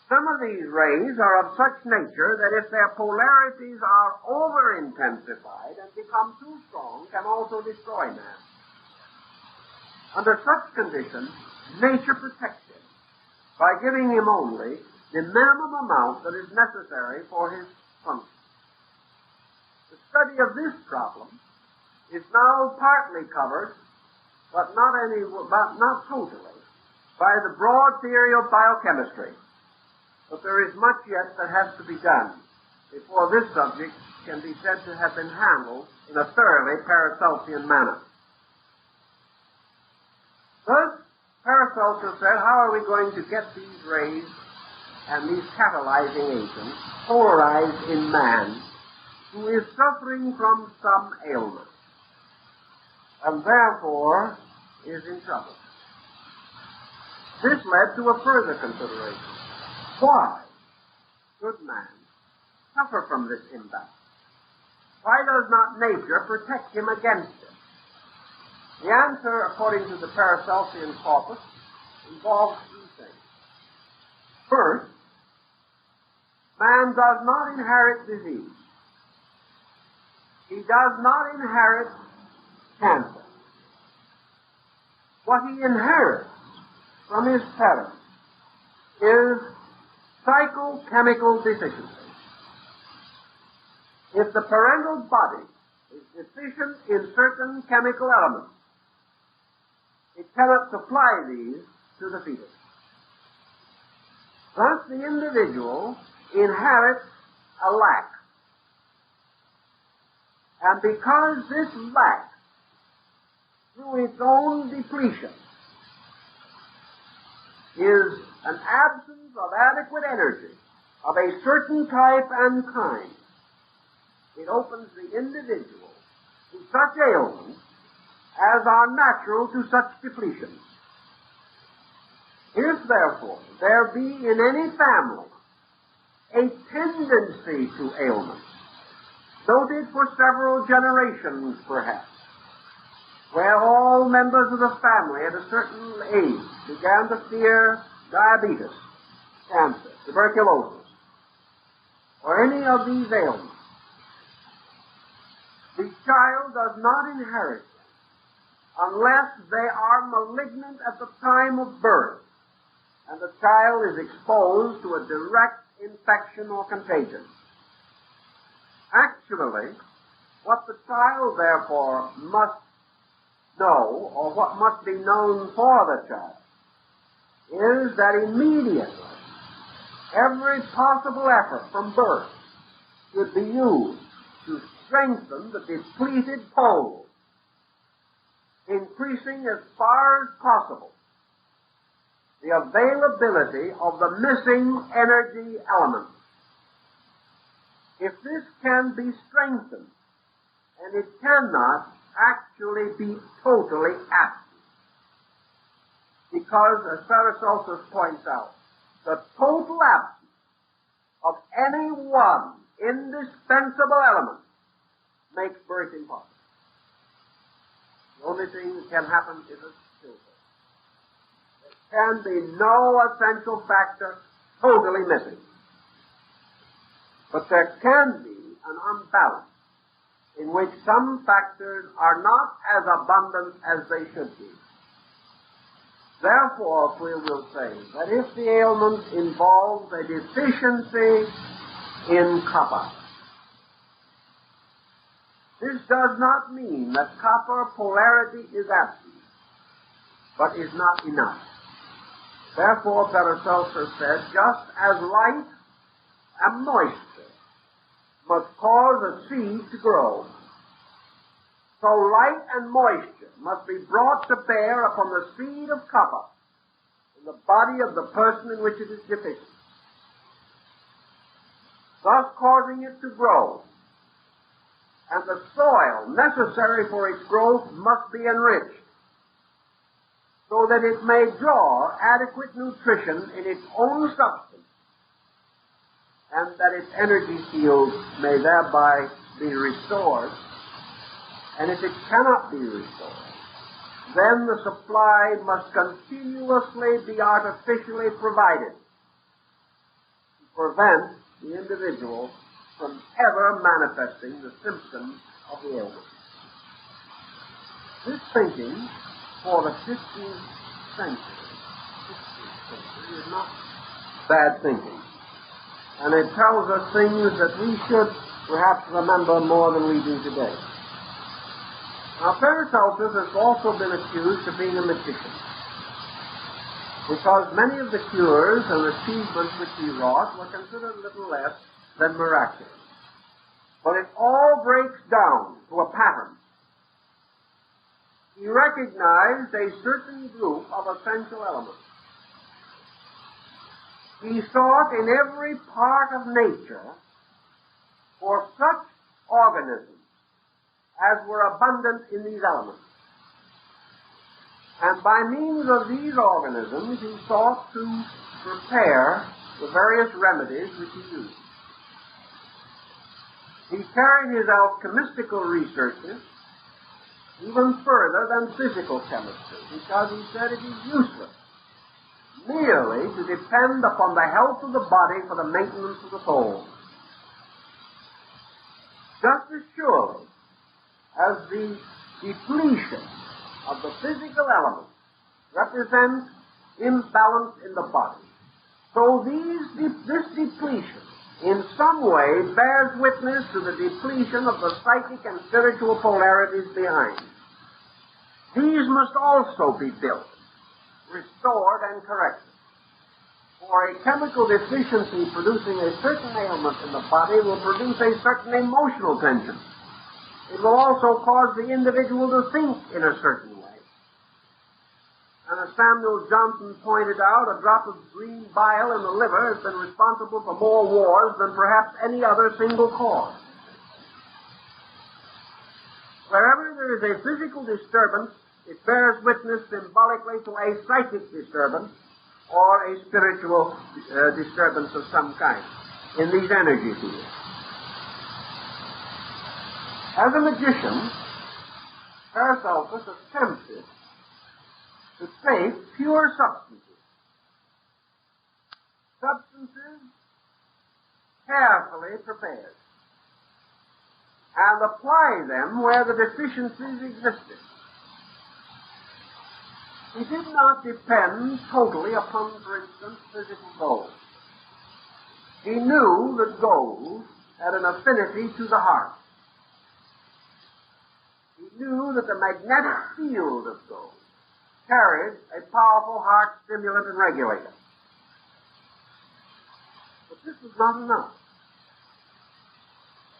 Some of these rays are of such nature that if their polarities are over-intensified and become too strong, can also destroy man. Under such conditions, nature protects him by giving him only the minimum amount that is necessary for his function. The study of this problem is now partly covered, but not totally, by the broad theory of biochemistry. But there is much yet that has to be done before this subject can be said to have been handled in a thoroughly Paracelsian manner. Thus, Paracelsus said, how are we going to get these rays and these catalyzing agents polarized in man who is suffering from some ailment and therefore is in trouble? This led to a further consideration. Why should man suffer from this imbalance? Why does not nature protect him against it? The answer, according to the Paracelsian corpus, involves two things. First, man does not inherit disease. He does not inherit cancer. What he inherits from his parents is psychochemical deficiency. If the parental body is deficient in certain chemical elements, it cannot supply these to the fetus. Thus, the individual inherits a lack. And because this lack, through its own depletion, is an absence of adequate energy of a certain type and kind, it opens the individual to such ailments as are natural to such depletions. If, therefore, there be in any family a tendency to ailments, noted for several generations perhaps, where all members of the family at a certain age began to fear diabetes, cancer, tuberculosis, or any of these ailments, the child does not inherit them unless they are malignant at the time of birth, and the child is exposed to a direct infection or contagion. Actually, what the child, therefore, must know, or what must be known for the child, is that immediately every possible effort from birth should be used to strengthen the depleted pole, increasing as far as possible the availability of the missing energy element. If this can be strengthened, and it cannot actually be totally absent, because, as Paracelsus points out, the total absence of any one indispensable element makes birth impossible. The only thing that can happen is a stillbirth. can be no essential factor totally missing. But there can be an unbalance in which some factors are not as abundant as they should be. Therefore, we will say that if the ailment involves a deficiency in copper, this does not mean that copper polarity is absent, but is not enough. Therefore, Paracelsus said, just as light and moisture must cause a seed to grow, so light and moisture must be brought to bear upon the seed of copper in the body of the person in which it is deficient, thus causing it to grow. And the soil necessary for its growth must be enriched, so that it may draw adequate nutrition in its own substance, and that its energy field may thereby be restored. And if it cannot be restored, then the supply must continuously be artificially provided to prevent the individual from ever manifesting the symptoms of the ailment. This thinking for the 15th century is not bad thinking. And it tells us things that we should perhaps remember more than we do today. Now, Paracelsus has also been accused of being a magician, because many of the cures and achievements which he wrought were considered little less than miraculous. But it all breaks down to a pattern. He recognized a certain group of essential elements. He sought in every part of nature for such organisms as were abundant in these elements. And by means of these organisms, he sought to prepare the various remedies which he used. He carried his alchemistical researches even further than physical chemistry, because he said it is useless merely to depend upon the health of the body for the maintenance of the soul. Just as surely as the depletion of the physical elements represents imbalance in the body, so this depletion in some way bears witness to the depletion of the psychic and spiritual polarities behind. These must also be built, restored, and corrected. For a chemical deficiency producing a certain ailment in the body will produce a certain emotional tension. It will also cause the individual to think in a certain way. And as Samuel Johnson pointed out, a drop of green bile in the liver has been responsible for more wars than perhaps any other single cause. Wherever there is a physical disturbance, it bears witness symbolically to a psychic disturbance or a spiritual disturbance of some kind in these energy fields. As a magician, Paracelsus attempted to take pure substances carefully prepared, and apply them where the deficiencies existed. He did not depend totally upon, for instance, physical gold. He knew that gold had an affinity to the heart. He knew that the magnetic field of gold carried a powerful heart stimulant and regulator. But this was not enough.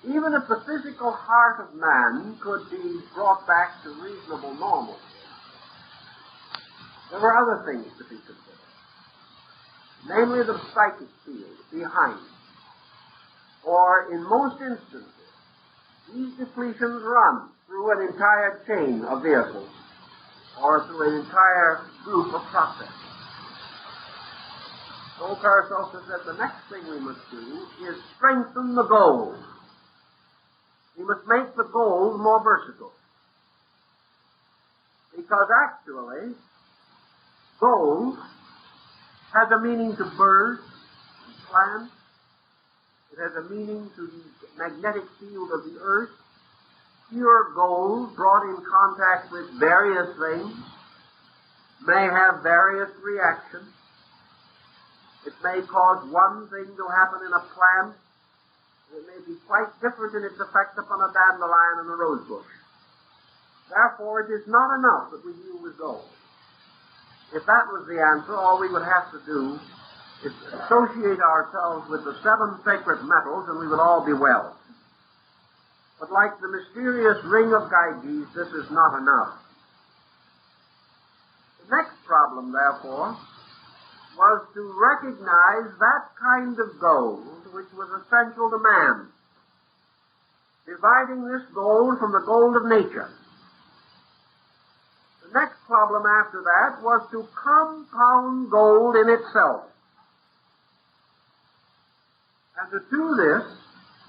Even if the physical heart of man could be brought back to reasonable normalcy, there were other things to be considered, namely the psychic field behind. For in most instances, these depletions run through an entire chain of vehicles, or through an entire group of processes. So Paracelsus said the next thing we must do is strengthen the gold. We must make the gold more versatile. Because actually, gold has a meaning to birds and plants. It has a meaning to the magnetic field of the earth. Pure gold brought in contact with various things may have various reactions. It may cause one thing to happen in a plant. It may be quite different in its effect upon a dandelion and a rosebush. Therefore, it is not enough that we deal with gold. If that was the answer, all we would have to do is associate ourselves with the 7 sacred metals and we would all be well. But like the mysterious ring of Gyges, this is not enough. The next problem, therefore, was to recognize that kind of gold which was essential to man, dividing this gold from the gold of nature. The next problem after that was to compound gold in itself. And to do this,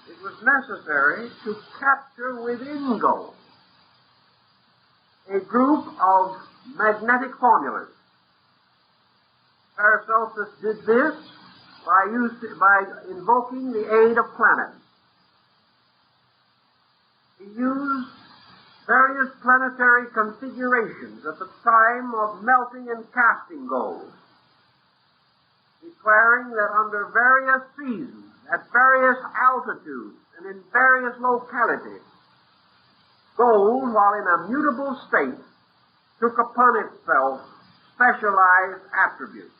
it was necessary to capture within gold a group of magnetic formulas. Paracelsus did this by invoking the aid of planets. He used various planetary configurations at the time of melting and casting gold, declaring that under various seasons, at various altitudes, and in various localities, gold, while in a mutable state, took upon itself specialized attributes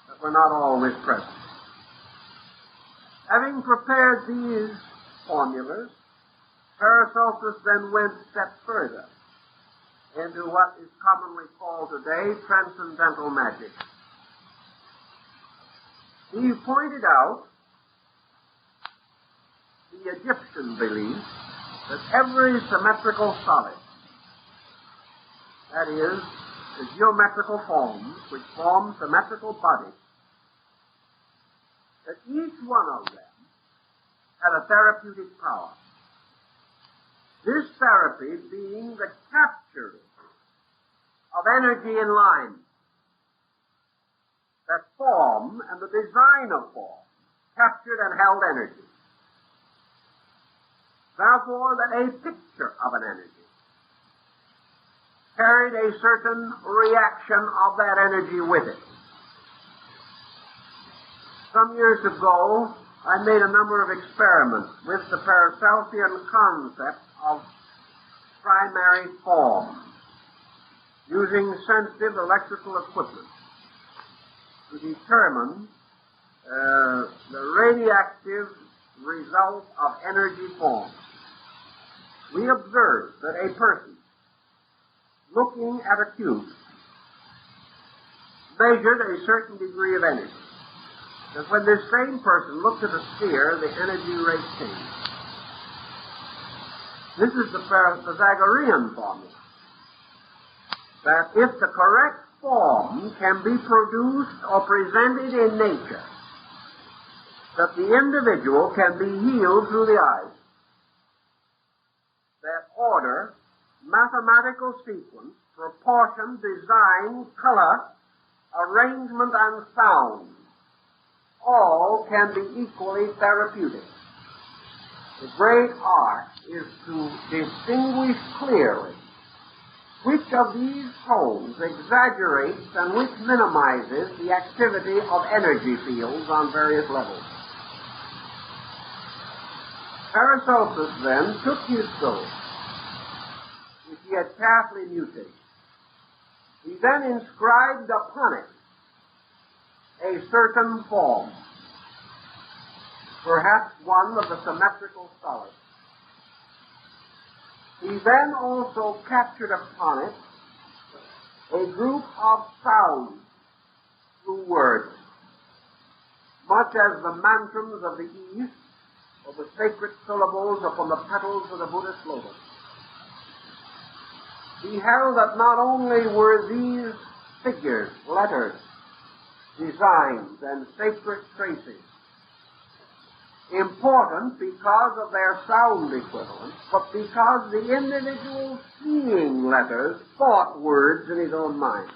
that were not always present. Having prepared these formulas, Paracelsus then went a step further into what is commonly called today Transcendental Magic. He pointed out the Egyptian belief that every symmetrical solid, that is, the geometrical forms which form symmetrical bodies, that each one of them had a therapeutic power. This therapy being the capturing of energy in line, that form and the design of form captured and held energy. Therefore, that a picture of an energy carried a certain reaction of that energy with it. Some years ago, I made a number of experiments with the Paracelsian concept of primary form, using sensitive electrical equipment to determine the radioactive result of energy form. We observed that a person looking at a cube measured a certain degree of energy. That when this same person looked at a sphere, the energy rate changed. This is the Pythagorean formula. That if the correct form can be produced or presented in nature, that the individual can be healed through the eyes. That order, mathematical sequence, proportion, design, color, arrangement, and sound, all can be equally therapeutic. The great art is to distinguish clearly which of these tones exaggerates and which minimizes the activity of energy fields on various levels. Paracelsus then took his gold, which he had carefully mutated. He then inscribed upon it a certain form, perhaps one of the symmetrical solids. He then also captured upon it a group of sounds through words, much as the mantrams of the East or the sacred syllables upon the petals of the Buddhist lotus. He held that not only were these figures, letters, designs, and sacred traces important because of their sound equivalence, but because the individual seeing letters thought words in his own mind.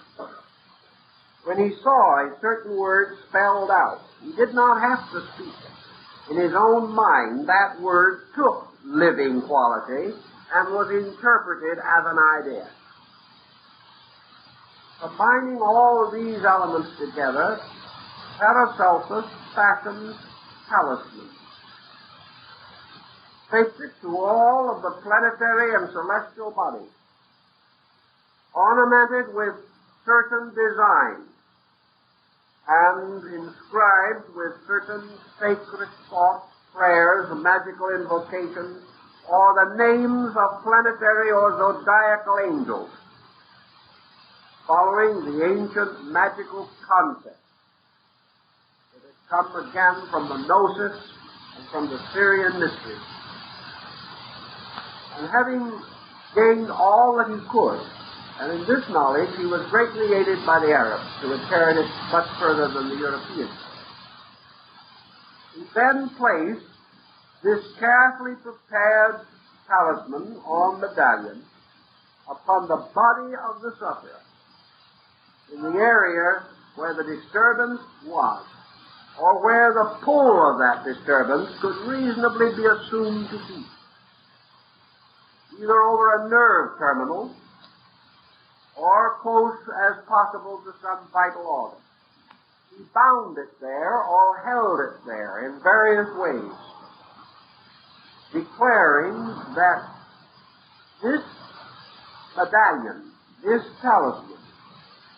when he saw a certain word spelled out. He did not have to speak it. In his own mind, that word took living quality and was interpreted as an idea. Combining all of these elements together, Paracelsus fashioned talismans, sacred to all of the planetary and celestial bodies, ornamented with certain designs and inscribed with certain sacred thoughts, prayers, magical invocations, or the names of planetary or zodiacal angels, following the ancient magical concept that had come again from the Gnosis and from the Syrian mysteries. And having gained all that he could, and in this knowledge he was greatly aided by the Arabs, who had carried it much further than the Europeans. He then placed this carefully prepared talisman or medallion upon the body of the sufferer, in the area where the disturbance was, or where the pull of that disturbance could reasonably be assumed to be, either over a nerve terminal or close as possible to some vital organ. He bound it there or held it there in various ways, declaring that this medallion, this talisman,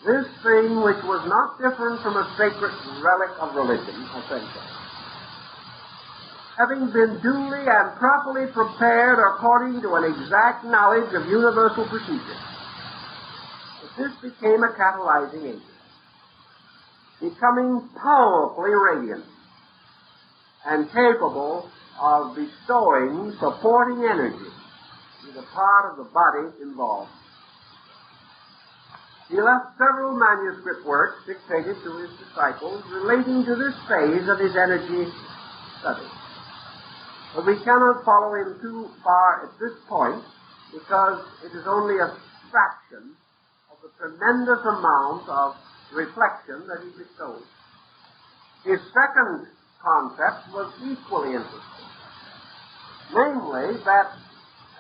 this thing which was not different from a sacred relic of religion, essentially, having been duly and properly prepared according to an exact knowledge of universal procedure, this became a catalyzing agent, becoming powerfully radiant and capable of bestowing supporting energy to the part of the body involved. He left several manuscript works dictated to his disciples relating to this phase of his energy study. But we cannot follow him too far at this point because it is only a fraction of the tremendous amount of reflection that he bestowed. His second concept was equally interesting, namely that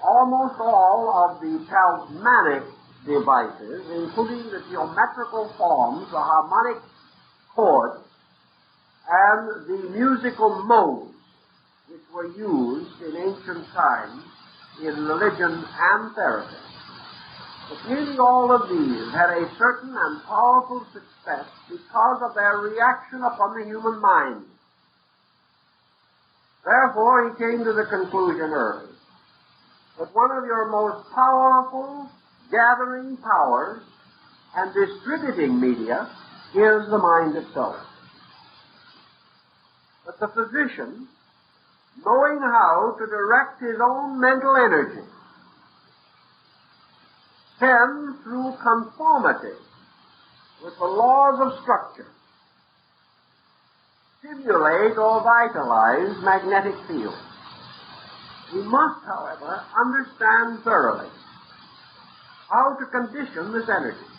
almost all of the talismanic devices, including the geometrical forms, the harmonic chords, and the musical modes which were used in ancient times in religion and therapy, but nearly all of these had a certain and powerful success because of their reaction upon the human mind. Therefore, he came to the conclusion early that one of your most powerful gathering powers and distributing media is the mind itself. But the physician, knowing how to direct his own mental energy, can, through conformity with the laws of structure, stimulate or vitalize magnetic fields. We must, however, understand thoroughly how to condition this energy,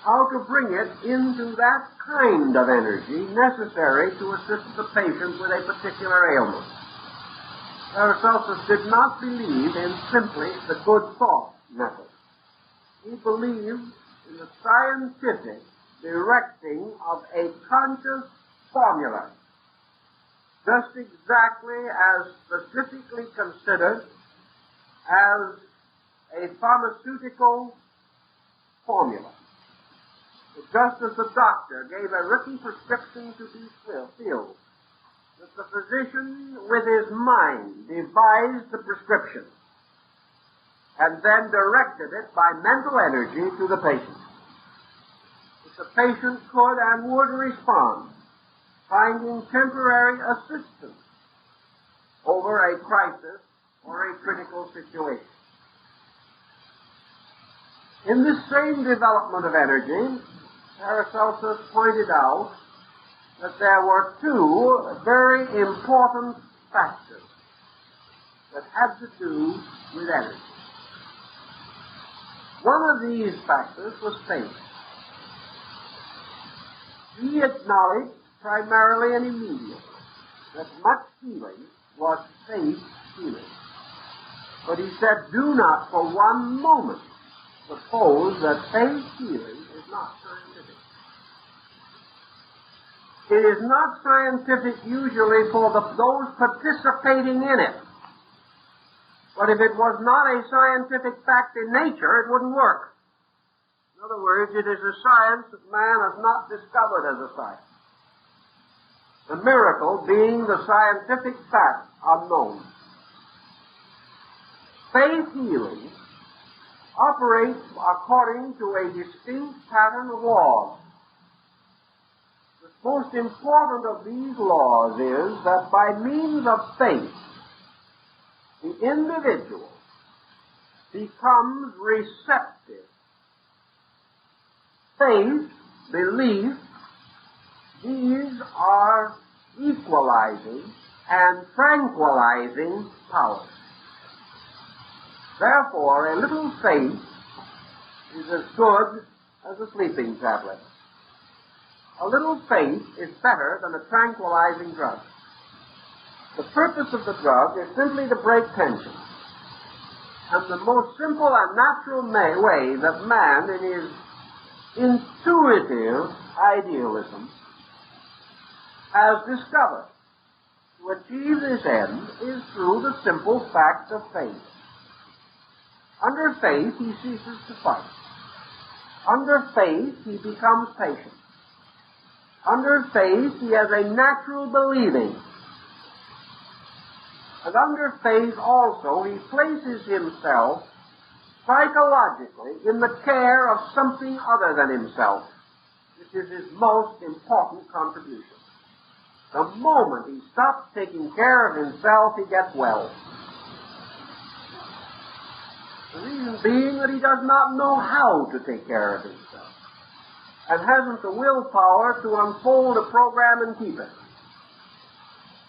how to bring it into that kind of energy necessary to assist the patient with a particular ailment. Paracelsus did not believe in simply the good thought method. He believed in the scientific directing of a conscious formula, just exactly as specifically considered as a pharmaceutical formula. Just as the doctor gave a written prescription to be filled, that the physician with his mind devised the prescription and then directed it by mental energy to the patient. If the patient could and would respond, finding temporary assistance over a crisis or a critical situation. In this same development of energy, Paracelsus pointed out that there were two very important factors that had to do with energy. One of these factors was faith. He acknowledged primarily and immediately that much healing was faith healing. But he said, do not for one moment suppose that faith healing is not scientific. It is not scientific usually for those participating in it. But if it was not a scientific fact in nature, it wouldn't work. In other words, it is a science that man has not discovered as a science. The miracle being the scientific fact unknown. Faith healing operates according to a distinct pattern of laws. The most important of these laws is that by means of faith, the individual becomes receptive. Faith, belief, these are equalizing and tranquilizing powers. Therefore, a little faith is as good as a sleeping tablet. A little faith is better than a tranquilizing drug. The purpose of the drug is simply to break tension. And the most simple and natural way that man, in his intuitive idealism, has discovered to achieve this end is through the simple fact of faith. Under faith, he ceases to fight. Under faith, he becomes patient. Under faith, he has a natural believing. And under faith also, he places himself psychologically in the care of something other than himself, which is his most important contribution. The moment he stops taking care of himself, he gets well. The reason being that he does not know how to take care of himself and hasn't the willpower to unfold a program and keep it.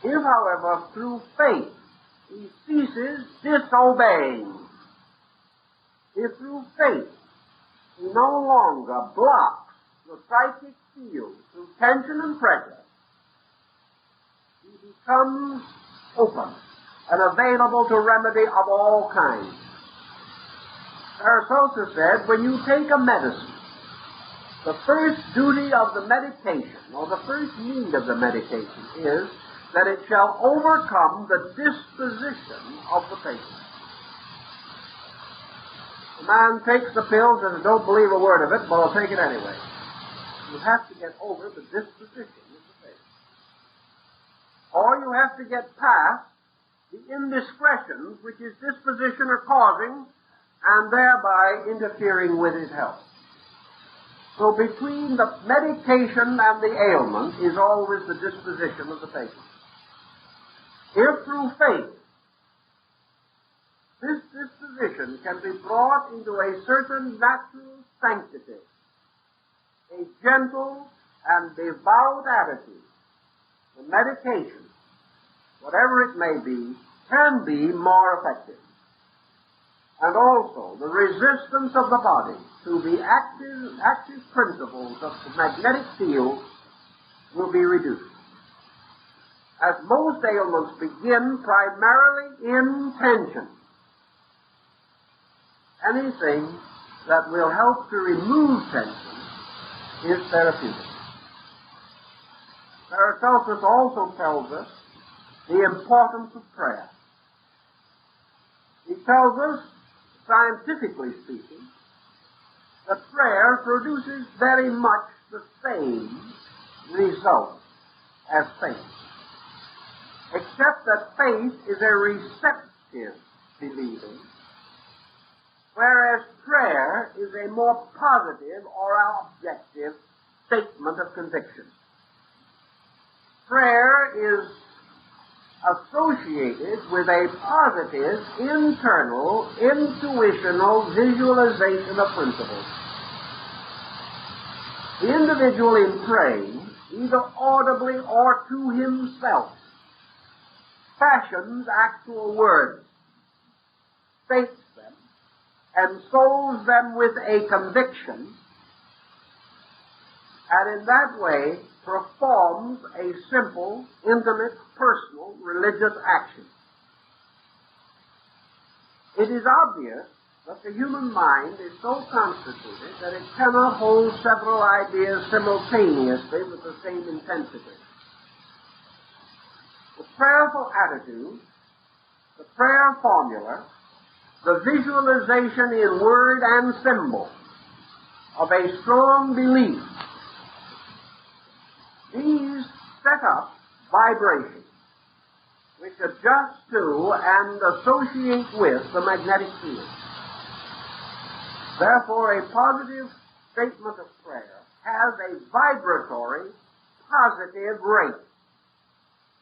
If, however, through faith he ceases disobeying, if through faith he no longer blocks the psychic field through tension and pressure, he becomes open and available to remedy of all kinds. Paracelsius said, when you take a medicine, the first duty of the medication, or the first need of the medication, is that it shall overcome the disposition of the patient. The man takes the pills and don't believe a word of it, but I'll take it anyway. You have to get over the disposition of the patient. Or you have to get past the indiscretions which his disposition are causing and thereby interfering with his health. So between the medication and the ailment is always the disposition of the patient. If through faith this disposition can be brought into a certain natural sanctity, a gentle and devout attitude, the medication, whatever it may be, can be more effective. And also, the resistance of the body to the active principles of the magnetic field will be reduced. As most ailments begin primarily in tension, anything that will help to remove tension is therapeutic. Paracelsus also tells us the importance of prayer. He tells us, scientifically speaking, that prayer produces very much the same result as faith, except that faith is a receptive believing, whereas prayer is a more positive or objective statement of conviction. Prayer is associated with a positive, internal, intuitional visualization of principles. The individual in praying, either audibly or to himself, fashions actual words, states them, and souls them with a conviction, and in that way performs a simple, intimate, personal, religious action. It is obvious that the human mind is so constituted that it cannot hold several ideas simultaneously with the same intensity. The prayerful attitude, the prayer formula, the visualization in word and symbol of a strong belief, these set up vibrations which adjust to and associate with the magnetic field. Therefore, a positive statement of prayer has a vibratory, positive rate,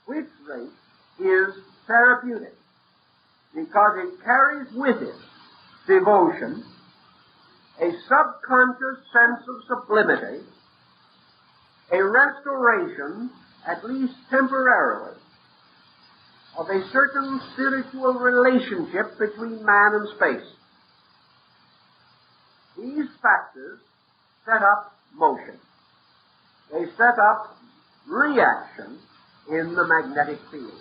which rate is therapeutic, because it carries with it devotion, a subconscious sense of sublimity, a restoration, at least temporarily, of a certain spiritual relationship between man and space. These factors set up motion. They set up reaction in the magnetic field.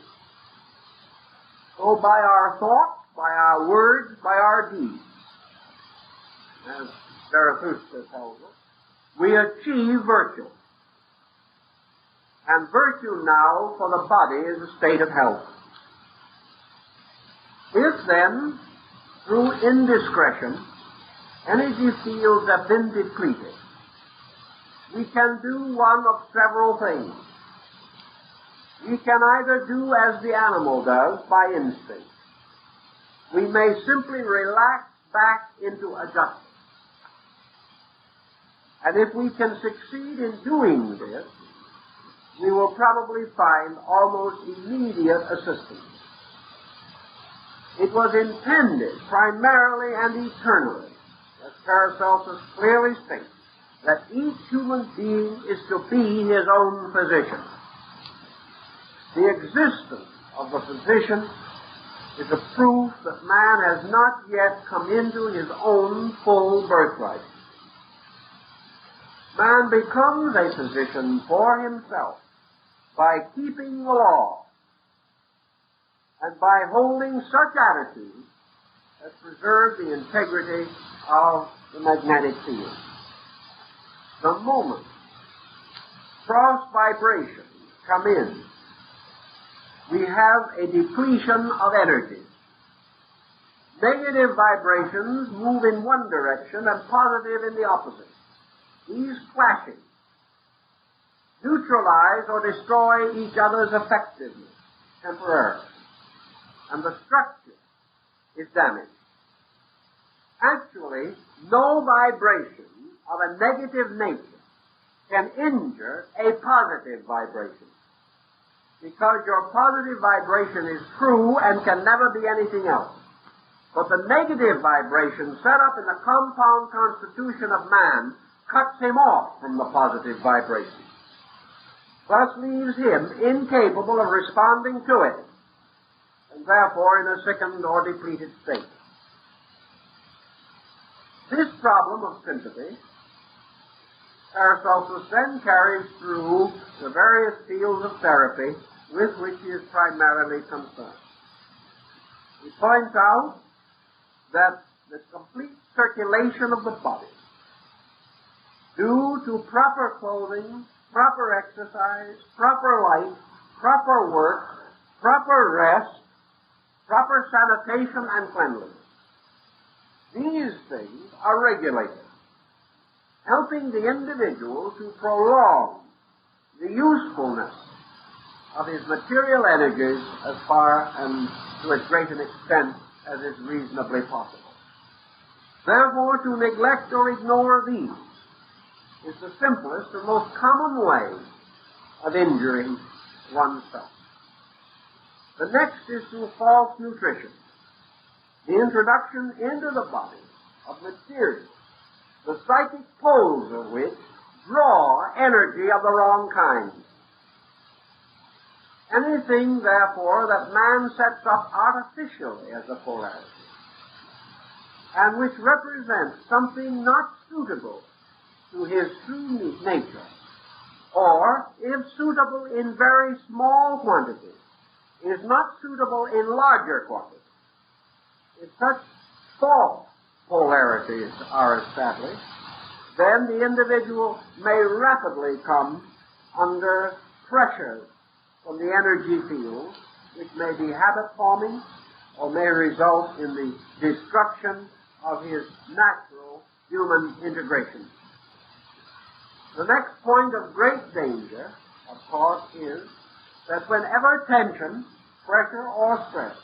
So by our thoughts, by our words, by our deeds, as Paracelsian tells us, we achieve virtue. And virtue now for the body is a state of health. If then, through indiscretion, energy fields have been depleted, we can do one of several things. We can either do as the animal does by instinct. We may simply relax back into adjustment. And if we can succeed in doing this, we will probably find almost immediate assistance. It was intended primarily and eternally, as Paracelsus clearly states, that each human being is to be his own physician. The existence of the physician is a proof that man has not yet come into his own full birthright. Man becomes a physician for himself by keeping the law and by holding such attitudes as preserve the integrity of the magnetic field. The moment cross vibrations come in, we have a depletion of energy. Negative vibrations move in one direction and positive in the opposite. These clashing neutralize or destroy each other's effectiveness temporarily, and the structure is damaged. Actually, no vibration of a negative nature can injure a positive vibration, because your positive vibration is true and can never be anything else. But the negative vibration set up in the compound constitution of man cuts him off from the positive vibration, thus leaves him incapable of responding to it, and therefore in a sickened or depleted state. This problem of sympathy, Paracelsus then carries through the various fields of therapy with which he is primarily concerned. He points out that the complete circulation of the body, due to proper clothing, proper exercise, proper light, proper work, proper rest, proper sanitation and cleanliness, these things are regulated, helping the individual to prolong the usefulness of his material energies as far and to as great an extent as is reasonably possible. Therefore, to neglect or ignore these is the simplest and most common way of injuring oneself. The next is through false nutrition, the introduction into the body of material, the psychic poles of which draw energy of the wrong kind. Anything, therefore, that man sets up artificially as a polarity, and which represents something not suitable to his true nature, or, if suitable in very small quantities, is not suitable in larger quantities. If such false polarities are established, then the individual may rapidly come under pressure from the energy field, which may be habit-forming or may result in the destruction of his natural human integration. The next point of great danger, of course, is that whenever tension, pressure, or stress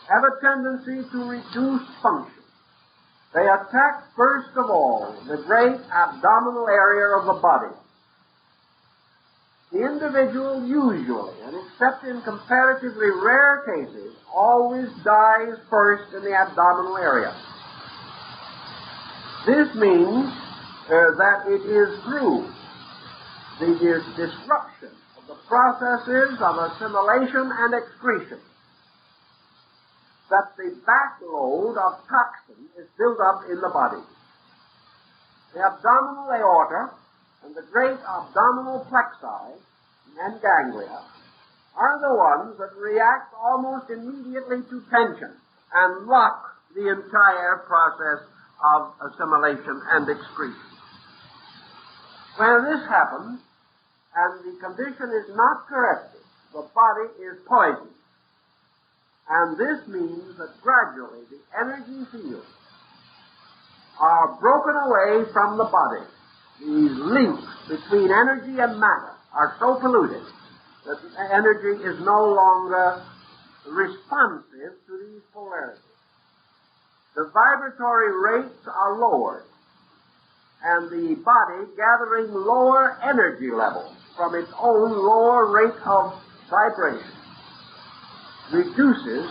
have a tendency to reduce function, they attack first of all the great abdominal area of the body. The individual usually, and except in comparatively rare cases, always dies first in the abdominal area. This means that it is through the disruption of the processes of assimilation and excretion that the backload of toxin is built up in the body. The abdominal aorta and the great abdominal plexi and ganglia are the ones that react almost immediately to tension and lock the entire process of assimilation and excretion. When this happens, and the condition is not corrected, the body is poisoned. And this means that gradually the energy fields are broken away from the body. These links between energy and matter are so polluted that the energy is no longer responsive to these polarities. The vibratory rates are lowered, and the body, gathering lower energy levels from its own lower rate of vibration, reduces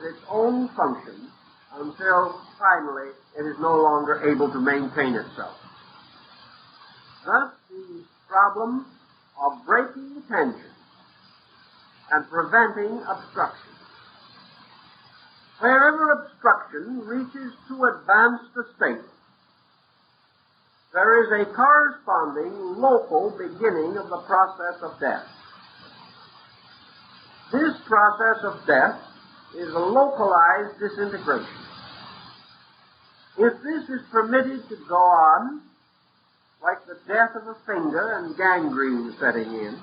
its own function until finally it is no longer able to maintain itself. Thus, the problem of breaking tension and preventing obstruction. Wherever obstruction reaches to advanced a state, there is a corresponding local beginning of the process of death. This process of death is a localized disintegration. If this is permitted to go on, like the death of a finger and gangrene setting in,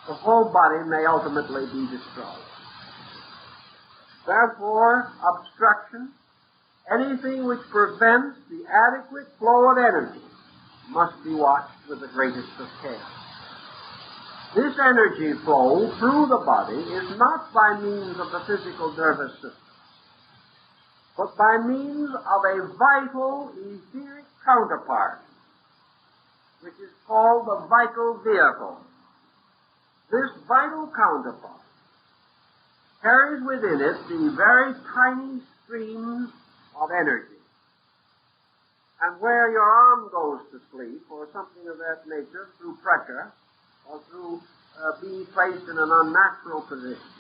the whole body may ultimately be destroyed. Therefore, obstruction, anything which prevents the adequate flow of energy, must be watched with the greatest of care. This energy flow through the body is not by means of the physical nervous system, but by means of a vital etheric counterpart, which is called the vital vehicle. This vital counterpart carries within it the very tiny streams of energy. And where your arm goes to sleep, or something of that nature, through pressure, or through being placed in an unnatural position,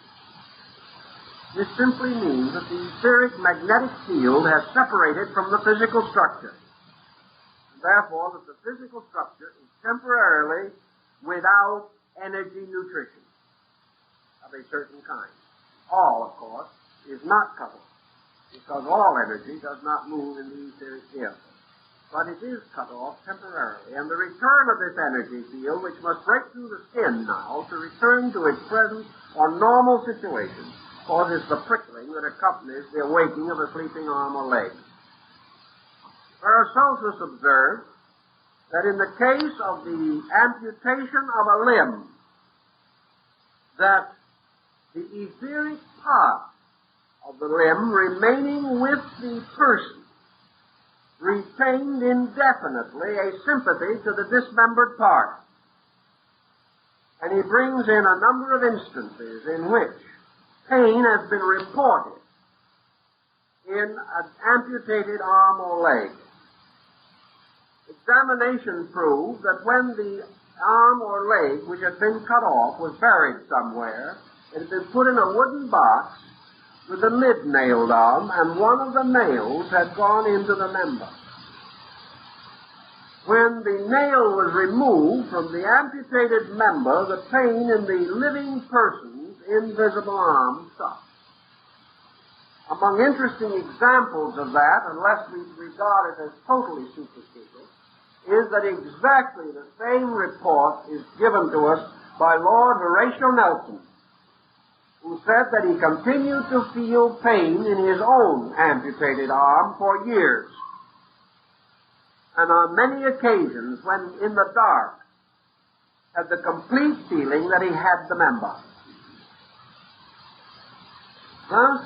this simply means that the etheric magnetic field has separated from the physical structure. And therefore, that the physical structure is temporarily without energy nutrition of a certain kind. All, of course, is not cut off, because all energy does not move in the etheric field. But it is cut off temporarily, and the return of this energy field, which must break through the skin now to return to its present or normal situation, causes the prickling that accompanies the awakening of a sleeping arm or leg. Paracelsus observed that in the case of the amputation of a limb, that the etheric part of the limb remaining with the person retained indefinitely a sympathy to the dismembered part. And he brings in a number of instances in which pain has been reported in an amputated arm or leg. Examination proved that when the arm or leg which had been cut off was buried somewhere, it had been put in a wooden box with the lid nailed on, and one of the nails had gone into the member. when the nail was removed from the amputated member, the pain in the living person's invisible arm stopped. Among interesting examples of that, unless we regard it as totally superficial, is that exactly the same report is given to us by Lord Horatio Nelson, who said that he continued to feel pain in his own amputated arm for years. And on many occasions, when in the dark, had the complete feeling that he had the member. Thus,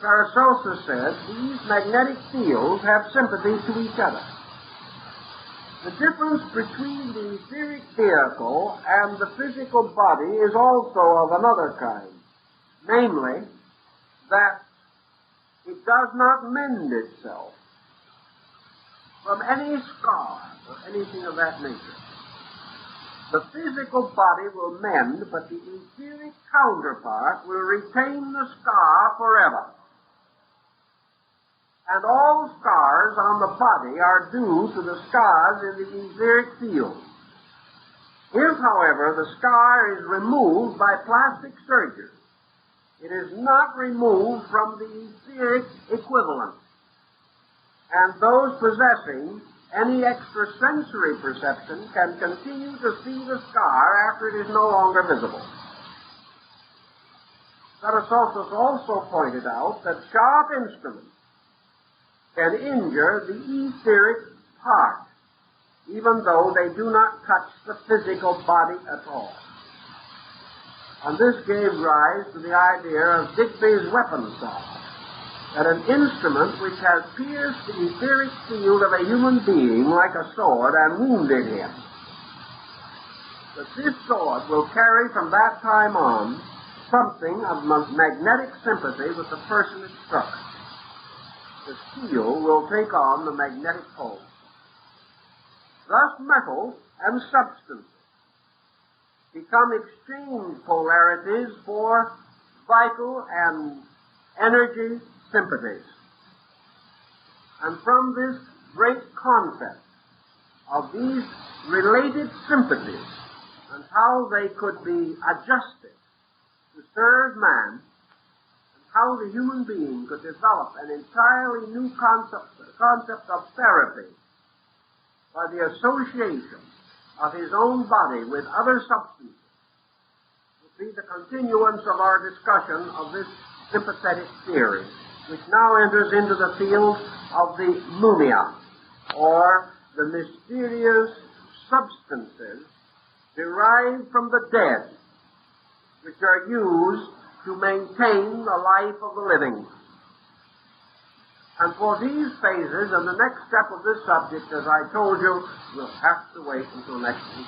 Paracelsus said, these magnetic fields have sympathy to each other. The difference between the etheric vehicle and the physical body is also of another kind. Namely, that it does not mend itself from any scar or anything of that nature. The physical body will mend, but the etheric counterpart will retain the scar forever. And all scars on the body are due to the scars in the etheric field. If, however, the scar is removed by plastic surgery, it is not removed from the etheric equivalent. And those possessing any extrasensory perception can continue to see the scar after it is no longer visible. Paracelsus also pointed out that sharp instruments can injure the etheric part, even though they do not touch the physical body at all. And this gave rise to the idea of Digby's weapon saw, that an instrument which has pierced the etheric field of a human being like a sword and wounded him, that this sword will carry from that time on something of magnetic sympathy with the person it struck. The steel will take on the magnetic pole. Thus metals and substances become exchange polarities for vital and energy sympathies. And from this great concept of these related sympathies and how they could be adjusted to serve man, and how the human being could develop an entirely new concept of therapy by the association of his own body with other substances, will be the continuance of our discussion of this sympathetic theory, which now enters into the field of the mumia, or the mysterious substances derived from the dead, which are used to maintain the life of the living. And for these phases and the next step of this subject, as I told you, we'll have to wait until next week.